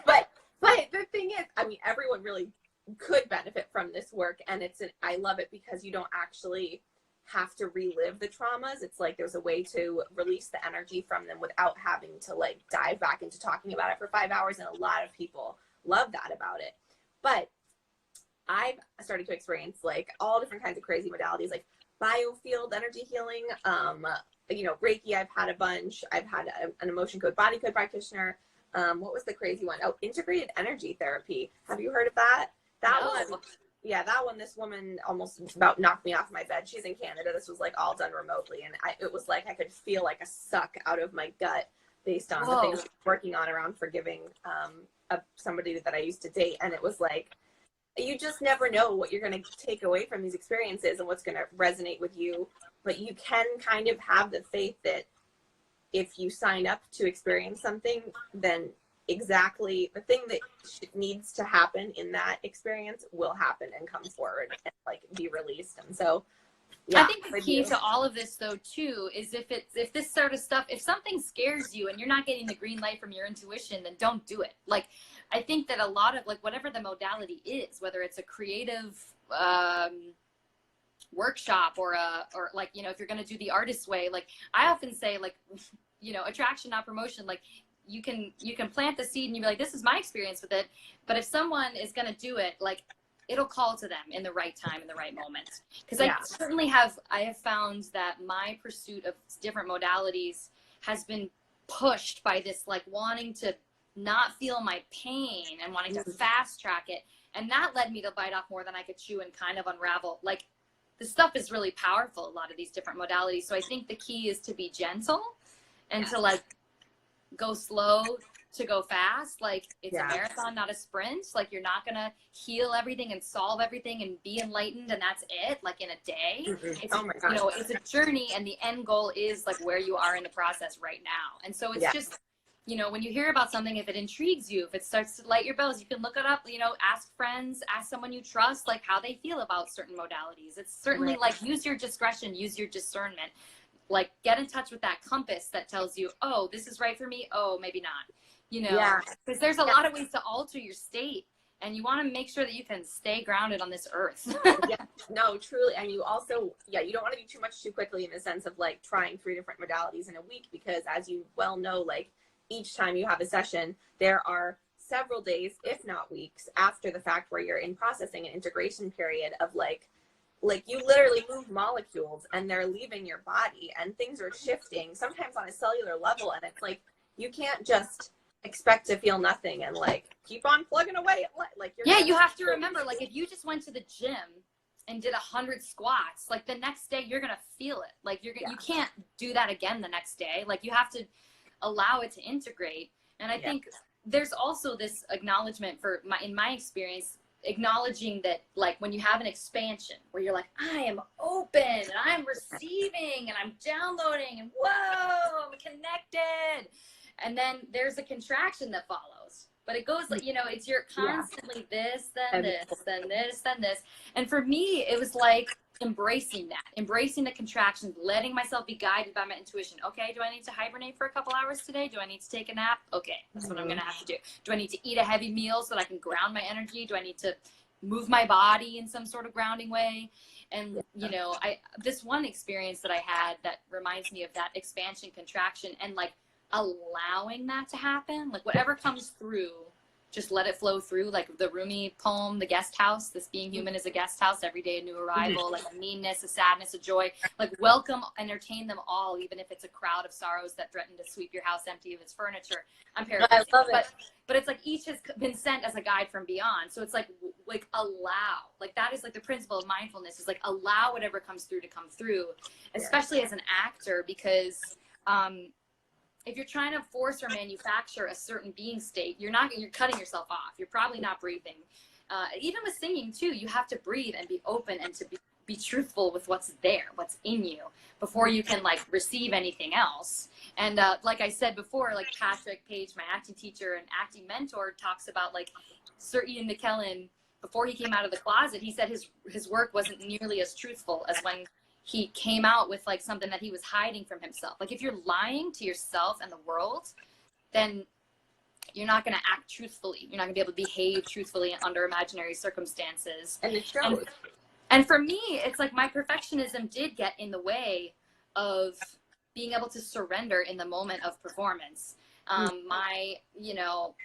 but the thing is, I mean, everyone really could benefit from this work. And I love it because you don't actually have to relive the traumas. It's like there's a way to release the energy from them without having to like dive back into talking about it for 5 hours. And a lot of people love that about it. But I've started to experience like all different kinds of crazy modalities, like biofield energy healing, Reiki. I've had a bunch. I've had an emotion code, body code practitioner. What was the crazy one? Oh, integrated energy therapy. Have you heard of that? That one, this woman almost about knocked me off my bed. She's in Canada. This was like all done remotely. And it was like, I could feel like a suck out of my gut based on the things I was working on around forgiving somebody that I used to date. And it was like, you just never know what you're going to take away from these experiences and what's going to resonate with you. But you can kind of have the faith that if you sign up to experience something, then exactly the thing that needs to happen in that experience will happen and come forward and like be released. And so I yeah, think the key to all of this though too is if this sort of stuff, if something scares you and you're not getting the green light from your intuition, then don't do it. Like I think that a lot of like whatever the modality is, whether it's a creative workshop or like, you know, if you're going to do the artist way, like I often say, like, you know, attraction, not promotion. Like you can plant the seed and you be like, this is my experience with it. But if someone is going to do it, like it'll call to them in the right time, in the right moment. Because I certainly have found that my pursuit of different modalities has been pushed by this, like wanting to not feel my pain and wanting to fast track it. And that led me to bite off more than I could chew and kind of unravel. Like this stuff is really powerful, a lot of these different modalities. So I think the key is to be gentle and to like go slow to go fast. Like it's a marathon, not a sprint. Like you're not gonna heal everything and solve everything and be enlightened and that's it, like in a day. It's you know, it's a journey, and the end goal is like where you are in the process right now. And so it's just, you know, when you hear about something, if it intrigues you, if it starts to light your bells, you can look it up, you know, ask friends, ask someone you trust, like how they feel about certain modalities. It's certainly like use your discretion, use your discernment, like get in touch with that compass that tells you, oh, this is right for me. Oh, maybe not. You know, because there's a lot of ways to alter your state, and you want to make sure that you can stay grounded on this earth. No, truly. And you also, you don't want to do too much too quickly in the sense of like trying 3 different modalities in a week, because as you well know, like each time you have a session, there are several days, if not weeks, after the fact where you're in processing and integration period of like you literally move molecules and they're leaving your body and things are shifting, sometimes on a cellular level. And it's like, you can't just expect to feel nothing and like keep on plugging away at like you have to remember, like if you just went to the gym and did 100 squats, like the next day you're gonna feel it. Like you can't do that again the next day. Like you have to allow it to integrate. And I think there's also this acknowledgement in my experience, acknowledging that like when you have an expansion where you're like, I am open and I'm receiving and I'm downloading and whoa, I'm connected. And then there's a contraction that follows. But it goes like, you know, it's you're constantly this, then this, then this, then this. And for me, it was like embracing the contractions, letting myself be guided by my intuition. Okay, do I need to hibernate for a couple hours today? Do I need to take a nap? Okay, that's what I'm going to have to do. Do I need to eat a heavy meal so that I can ground my energy? Do I need to move my body in some sort of grounding way? And, you know, this one experience that I had that reminds me of that expansion, contraction, and like allowing that to happen, like whatever comes through, just let it flow through. Like the Rumi poem, The Guest House, this being human is a guest house, every day a new arrival, like a meanness, a sadness, a joy, like welcome, entertain them all, even if it's a crowd of sorrows that threaten to sweep your house empty of its furniture. I'm paraphrasing, but it's like each has been sent as a guide from beyond. So it's like allow, like that is like the principle of mindfulness, is like allow whatever comes through to come through, especially as an actor, because if you're trying to force or manufacture a certain being state, you're cutting yourself off. You're probably not breathing. Even with singing too, you have to breathe and be open and to be truthful with what's there, what's in you, before you can like receive anything else. And like I said before, like Patrick Page, my acting teacher and acting mentor, talks about like Sir Ian McKellen, before he came out of the closet, he said his work wasn't nearly as truthful as when he came out with like something that he was hiding from himself. Like if you're lying to yourself and the world, then you're not going to act truthfully. You're not going to be able to behave truthfully under imaginary circumstances. And it shows. And for me, it's like my perfectionism did get in the way of being able to surrender in the moment of performance. My, you know,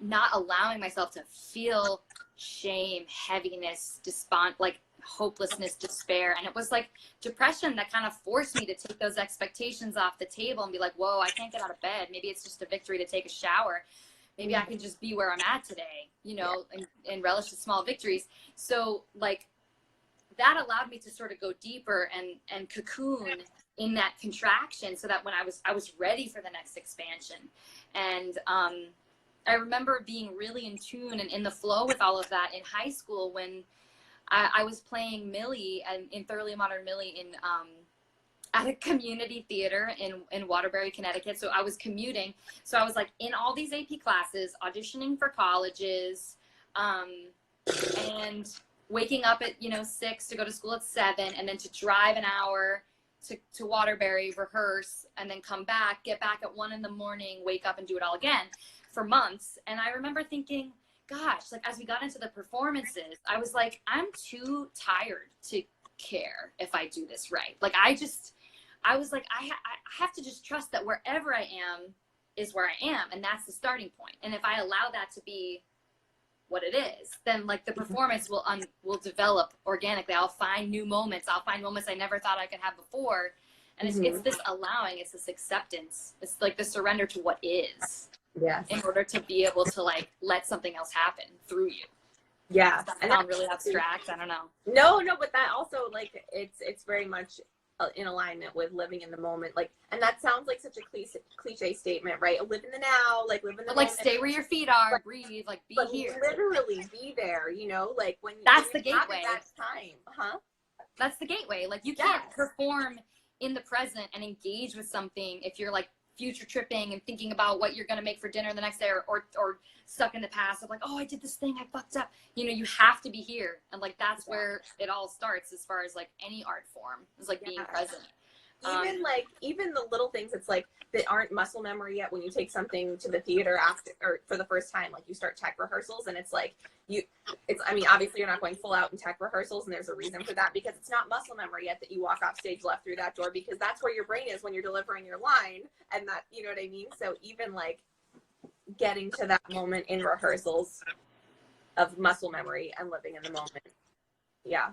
not allowing myself to feel shame, heaviness, like hopelessness, despair. And it was like depression that kind of forced me to take those expectations off the table and be like, whoa, I can't get out of bed. Maybe it's just a victory to take a shower. Maybe I can just be where I'm at today, you know, and relish the small victories. So like that allowed me to sort of go deeper and cocoon in that contraction, so that when I was ready for the next expansion. And I remember being really in tune and in the flow with all of that in high school when I was playing Millie in Thoroughly Modern Millie in at a community theater in Waterbury, Connecticut. So I was commuting. So I was like in all these AP classes, auditioning for colleges, and waking up at, 6 to go to school at 7, and then to drive an hour to Waterbury, rehearse, and then come back, get back at 1 in the morning, wake up and do it all again for months. And I remember thinking, gosh, like as we got into the performances, I was like, I'm too tired to care if I do this right. Like I was like, I have to just trust that wherever I am is where I am, and that's the starting point. And if I allow that to be what it is, then like the performance will develop organically. I'll find new moments. I'll find moments I never thought I could have before. And it's this allowing, it's this acceptance. It's like the surrender to what is. Yes. In order to be able to like let something else happen through you. Yeah. Does that sound really abstract? I don't know. No, but that also like it's very much in alignment with living in the moment. Like, and that sounds like such a cliche statement, right? Live in the now, like live in the but like moment. stay where your feet are, breathe, like be but here. Literally be there, like when that's when the gateway. That time, That's the gateway. Like you can't perform in the present and engage with something if you're like future tripping and thinking about what you're going to make for dinner the next day, or stuck in the past of like, oh, I did this thing, I fucked up. You have to be here. And like, that's where it all starts as far as like any art form is like being present. Even the little things, it's like that aren't muscle memory yet. When you take something to the theater after or for the first time, like you start tech rehearsals, and it's like obviously you're not going full out in tech rehearsals, and there's a reason for that, because it's not muscle memory yet that you walk off stage left through that door, because that's where your brain is when you're delivering your line, and that, you know what I mean? So even like getting to that moment in rehearsals of muscle memory and living in the moment. Yeah.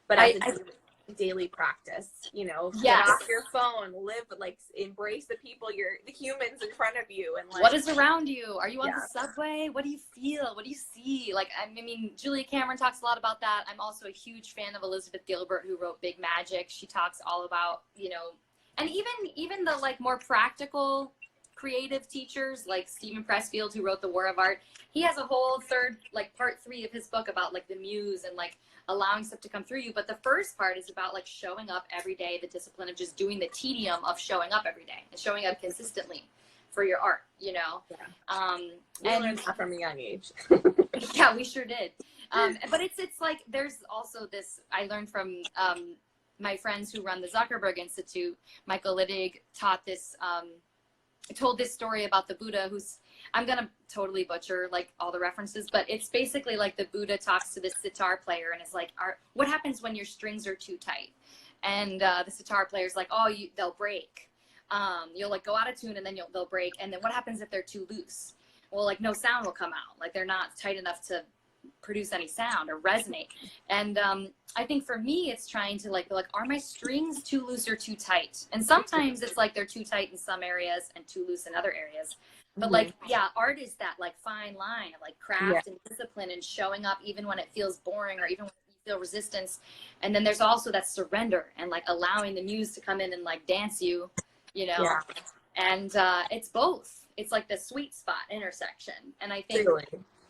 But as a daily practice, get off your phone, live, like embrace the people, the humans in front of you, and like what is around you. Are you on the subway? What do you feel? What do you see? Like, I mean, Julia Cameron talks a lot about that. I'm also a huge fan of Elizabeth Gilbert, who wrote Big Magic. She talks all about, and even the like more practical creative teachers like Stephen Pressfield, who wrote The War of Art. He has a whole part 3 of his book about like the muse and like allowing stuff to come through you. But the first part is about like showing up every day, the discipline of just doing the tedium of showing up every day and showing up consistently for your art, We and learned that from a young age. yeah, we sure did. But it's like, there's also this, I learned from my friends who run the Zuckerberg Institute. Michael Littig told this story about the Buddha, who's, I'm gonna totally butcher like all the references, but it's basically like the Buddha talks to this sitar player and is like, what happens when your strings are too tight? And the sitar player's like, oh, they'll break. You'll like go out of tune and then they'll break. And then what happens if they're too loose? Well, like no sound will come out. Like they're not tight enough to produce any sound or resonate. And I think for me, it's trying to like, are my strings too loose or too tight? And sometimes it's like they're too tight in some areas and too loose in other areas. But like, art is that like fine line of like craft and discipline and showing up even when it feels boring or even when you feel resistance. And then there's also that surrender and like allowing the muse to come in and like dance you, and it's both. It's like the sweet spot intersection. And I think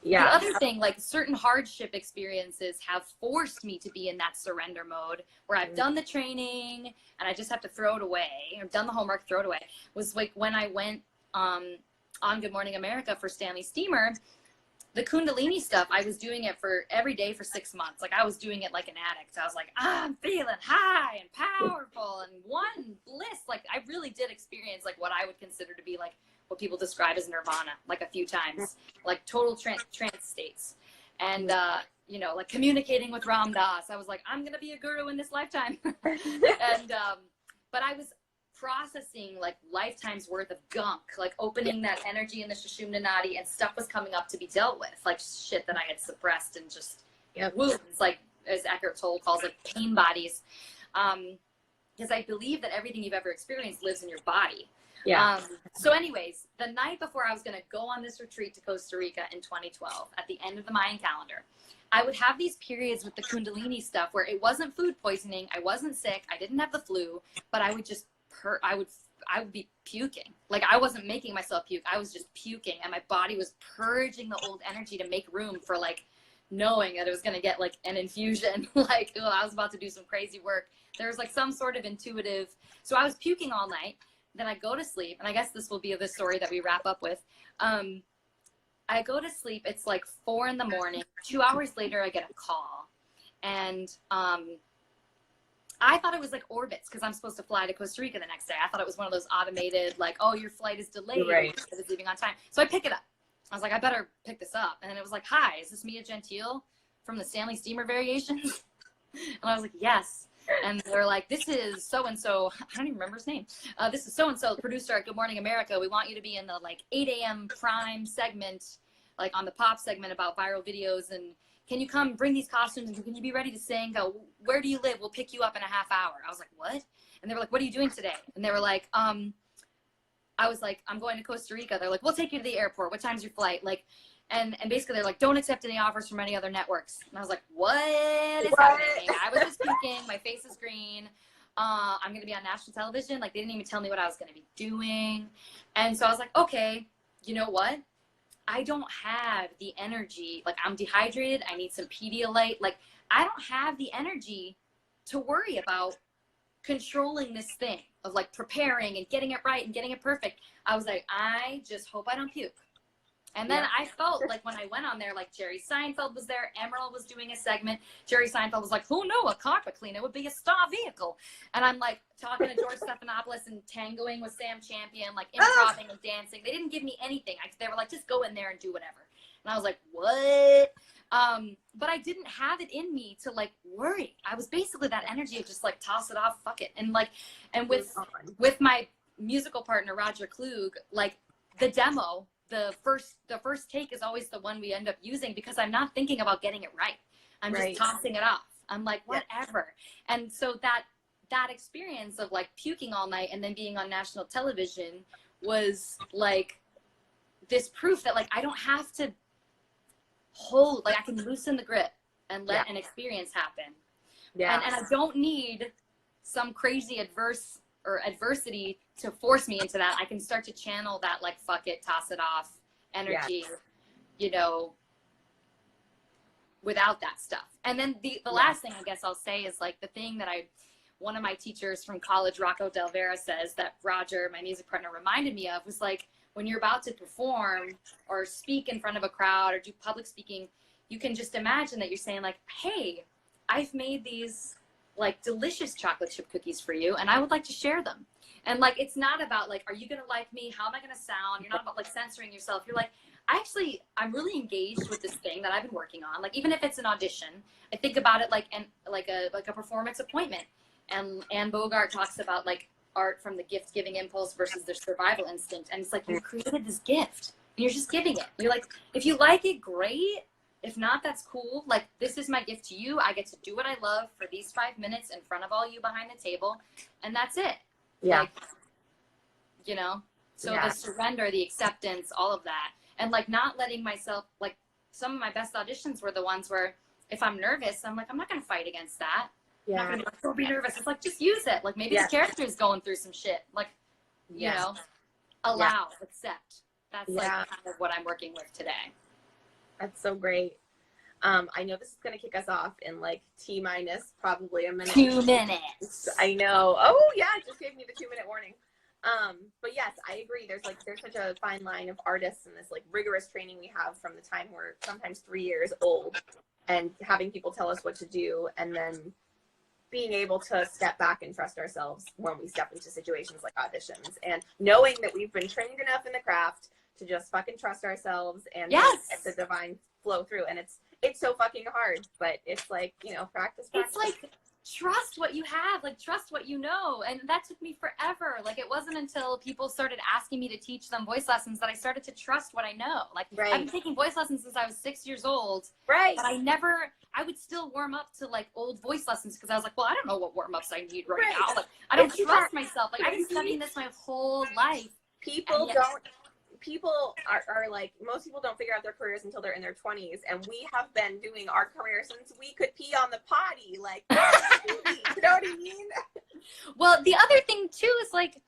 the other thing, like certain hardship experiences have forced me to be in that surrender mode where I've done the training and I just have to throw it away. I've done the homework, throw it away. Was like when I went on Good Morning America for Stanley Steamer, the Kundalini stuff, I was doing it for every day for 6 months. Like I was doing it like an addict. I was like, I'm feeling high and powerful and one bliss. Like I really did experience like what I would consider to be like what people describe as nirvana, like a few times, like total trance states. And, like communicating with Ram Dass. I was like, I'm going to be a guru in this lifetime. And, but I was processing like lifetimes worth of gunk, like opening that energy in the Sushumna Nadi, and stuff was coming up to be dealt with, like shit that I had suppressed and just wounds, like as Eckhart Tolle calls it, pain bodies. Because I believe that everything you've ever experienced lives in your body. So anyways, the night before I was going to go on this retreat to Costa Rica in 2012, at the end of the Mayan calendar, I would have these periods with the Kundalini stuff where it wasn't food poisoning, I wasn't sick, I didn't have the flu, but I would just I would be puking. Like I wasn't making myself puke. I was just puking, and my body was purging the old energy to make room for like knowing that it was going to get like an infusion, like, oh, I was about to do some crazy work. There was like some sort of intuitive. So I was puking all night. Then I go to sleep. And I guess this will be the story that we wrap up with. I go to sleep. It's like 4 a.m. 2 hours later, I get a call. And I thought it was like Orbitz because I'm supposed to fly to Costa Rica the next day. I thought it was one of those automated, like, oh, your flight is delayed. Right. It's leaving on time. So I pick it up. I was like, I better pick this up. And then it was like, hi, is this Mia Gentile from the Stanley Steamer Variations? And I was like, yes. And they're like, this is so-and-so. I don't even remember his name. This is so-and-so, the producer at Good Morning America. We want you to be in the like 8 a.m. prime segment, like on the pop segment about viral videos. And can you come bring these costumes? And can you be ready to sing? Where do you live? We'll pick you up in a half hour. I was like, what? And they were like, what are you doing today? And they were like, I was like, I'm going to Costa Rica. They're like, we'll take you to the airport. What time's your flight? Like, and basically they're like, don't accept any offers from any other networks. And I was like, what is happening? I was just puking. My face is green. I'm going to be on national television. Like, they didn't even tell me what I was going to be doing. And so I was like, okay, you know what? I don't have the energy. Like, I'm dehydrated. I need some Pedialyte. Like, I don't have the energy to worry about controlling this thing of like preparing and getting it right and getting it perfect. I was like, I just hope I don't puke. And then I felt like when I went on there, like Jerry Seinfeld was there, Emerald was doing a segment. Jerry Seinfeld was like, who knew a carpet cleaner would be a star vehicle? And I'm like talking to George Stephanopoulos and tangoing with Sam Champion, like improvising and dancing. They didn't give me anything. They were like, just go in there and do whatever. And I was like, what? But I didn't have it in me to like worry. I was basically that energy of just like toss it off, fuck it. And like, and with my musical partner, Roger Klug, like the demo, the first take is always the one we end up using because I'm not thinking about getting it right. I'm just tossing it off. I'm like, whatever. And so that experience of like puking all night and then being on national television was like this proof that like, I don't have to hold, like I can loosen the grip and let an experience happen. Yeah. And I don't need some crazy adversity to force me into that. I can start to channel that like fuck it, toss it off energy, you know, without that stuff. And then the last thing I guess I'll say is like the thing that one of my teachers from college, Rocco Del Vera, says that Roger, my music partner, reminded me of was like, when you're about to perform or speak in front of a crowd or do public speaking, you can just imagine that you're saying like, hey, I've made these like delicious chocolate chip cookies for you and I would like to share them. And like, it's not about like, are you going to like me? How am I going to sound? You're not about like censoring yourself. You're like, I'm really engaged with this thing that I've been working on. Like, even if it's an audition, I think about it like a performance appointment. And Anne Bogart talks about like art from the gift-giving impulse versus the survival instinct. And it's like, you created this gift and you're just giving it. You're like, if you like it, great. If not, that's cool. Like, this is my gift to you. I get to do what I love for these 5 minutes in front of all you behind the table. And that's it. Yeah. Like, you know, so the surrender, the acceptance, all of that. And like not letting myself, like some of my best auditions were the ones where if I'm nervous, I'm like, I'm not going to fight against that. Yeah. I'm not going to don't be nervous. It's like, just use it. Like maybe the character is going through some shit. Like, you know, allow, accept. That's like kind of what I'm working with today. That's so great. I know this is going to kick us off in like T- probably a minute. 2 minutes. I know. Oh yeah, it just gave me the 2-minute warning. But yes, I agree. There's such a fine line of artists and this like rigorous training we have from the time we're sometimes 3 years old and having people tell us what to do and then being able to step back and trust ourselves when we step into situations like auditions and knowing that we've been trained enough in the craft to just fucking trust ourselves and let the divine flow through. And it's so fucking hard, but it's like, you know, practice. It's like, trust what you have, like trust what you know. And that took me forever. Like it wasn't until people started asking me to teach them voice lessons that I started to trust what I know. Like I've been taking voice lessons since I was 6 years old. Right. But I would still warm up to like old voice lessons because I was like, well, I don't know what warm-ups I need right now. Like I don't trust myself. Like I've been studying this my whole life. People are like, most people don't figure out their careers until they're in their 20s. And we have been doing our career since we could pee on the potty. Like, you know what I mean? Well, the other thing too is like,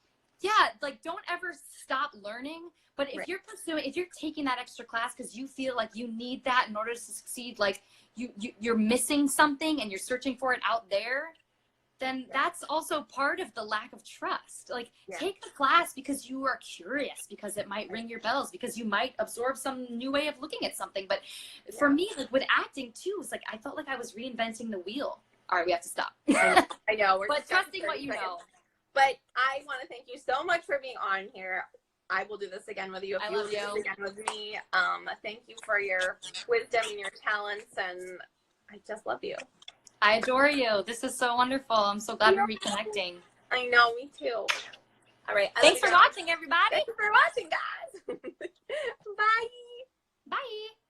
yeah, like don't ever stop learning. But if Right. you're pursuing, if you're taking that extra class because you feel like you need that in order to succeed, like you're missing something and you're searching for it out there, then that's also part of the lack of trust. Like take the class because you are curious, because it might ring your bells, because you might absorb some new way of looking at something. But for me, like with acting too, it's like I felt like I was reinventing the wheel. All right, we have to stop. I know. But trusting what you know. But I want to thank you so much for being on here. I will do this again with you if you will do this again with me. Thank you for your wisdom and your talents, and I just love you. I adore you. This is so wonderful. I'm so glad we're reconnecting. I know, me too. All right. Thanks for watching, everybody. Thank you for watching, guys. Bye. Bye.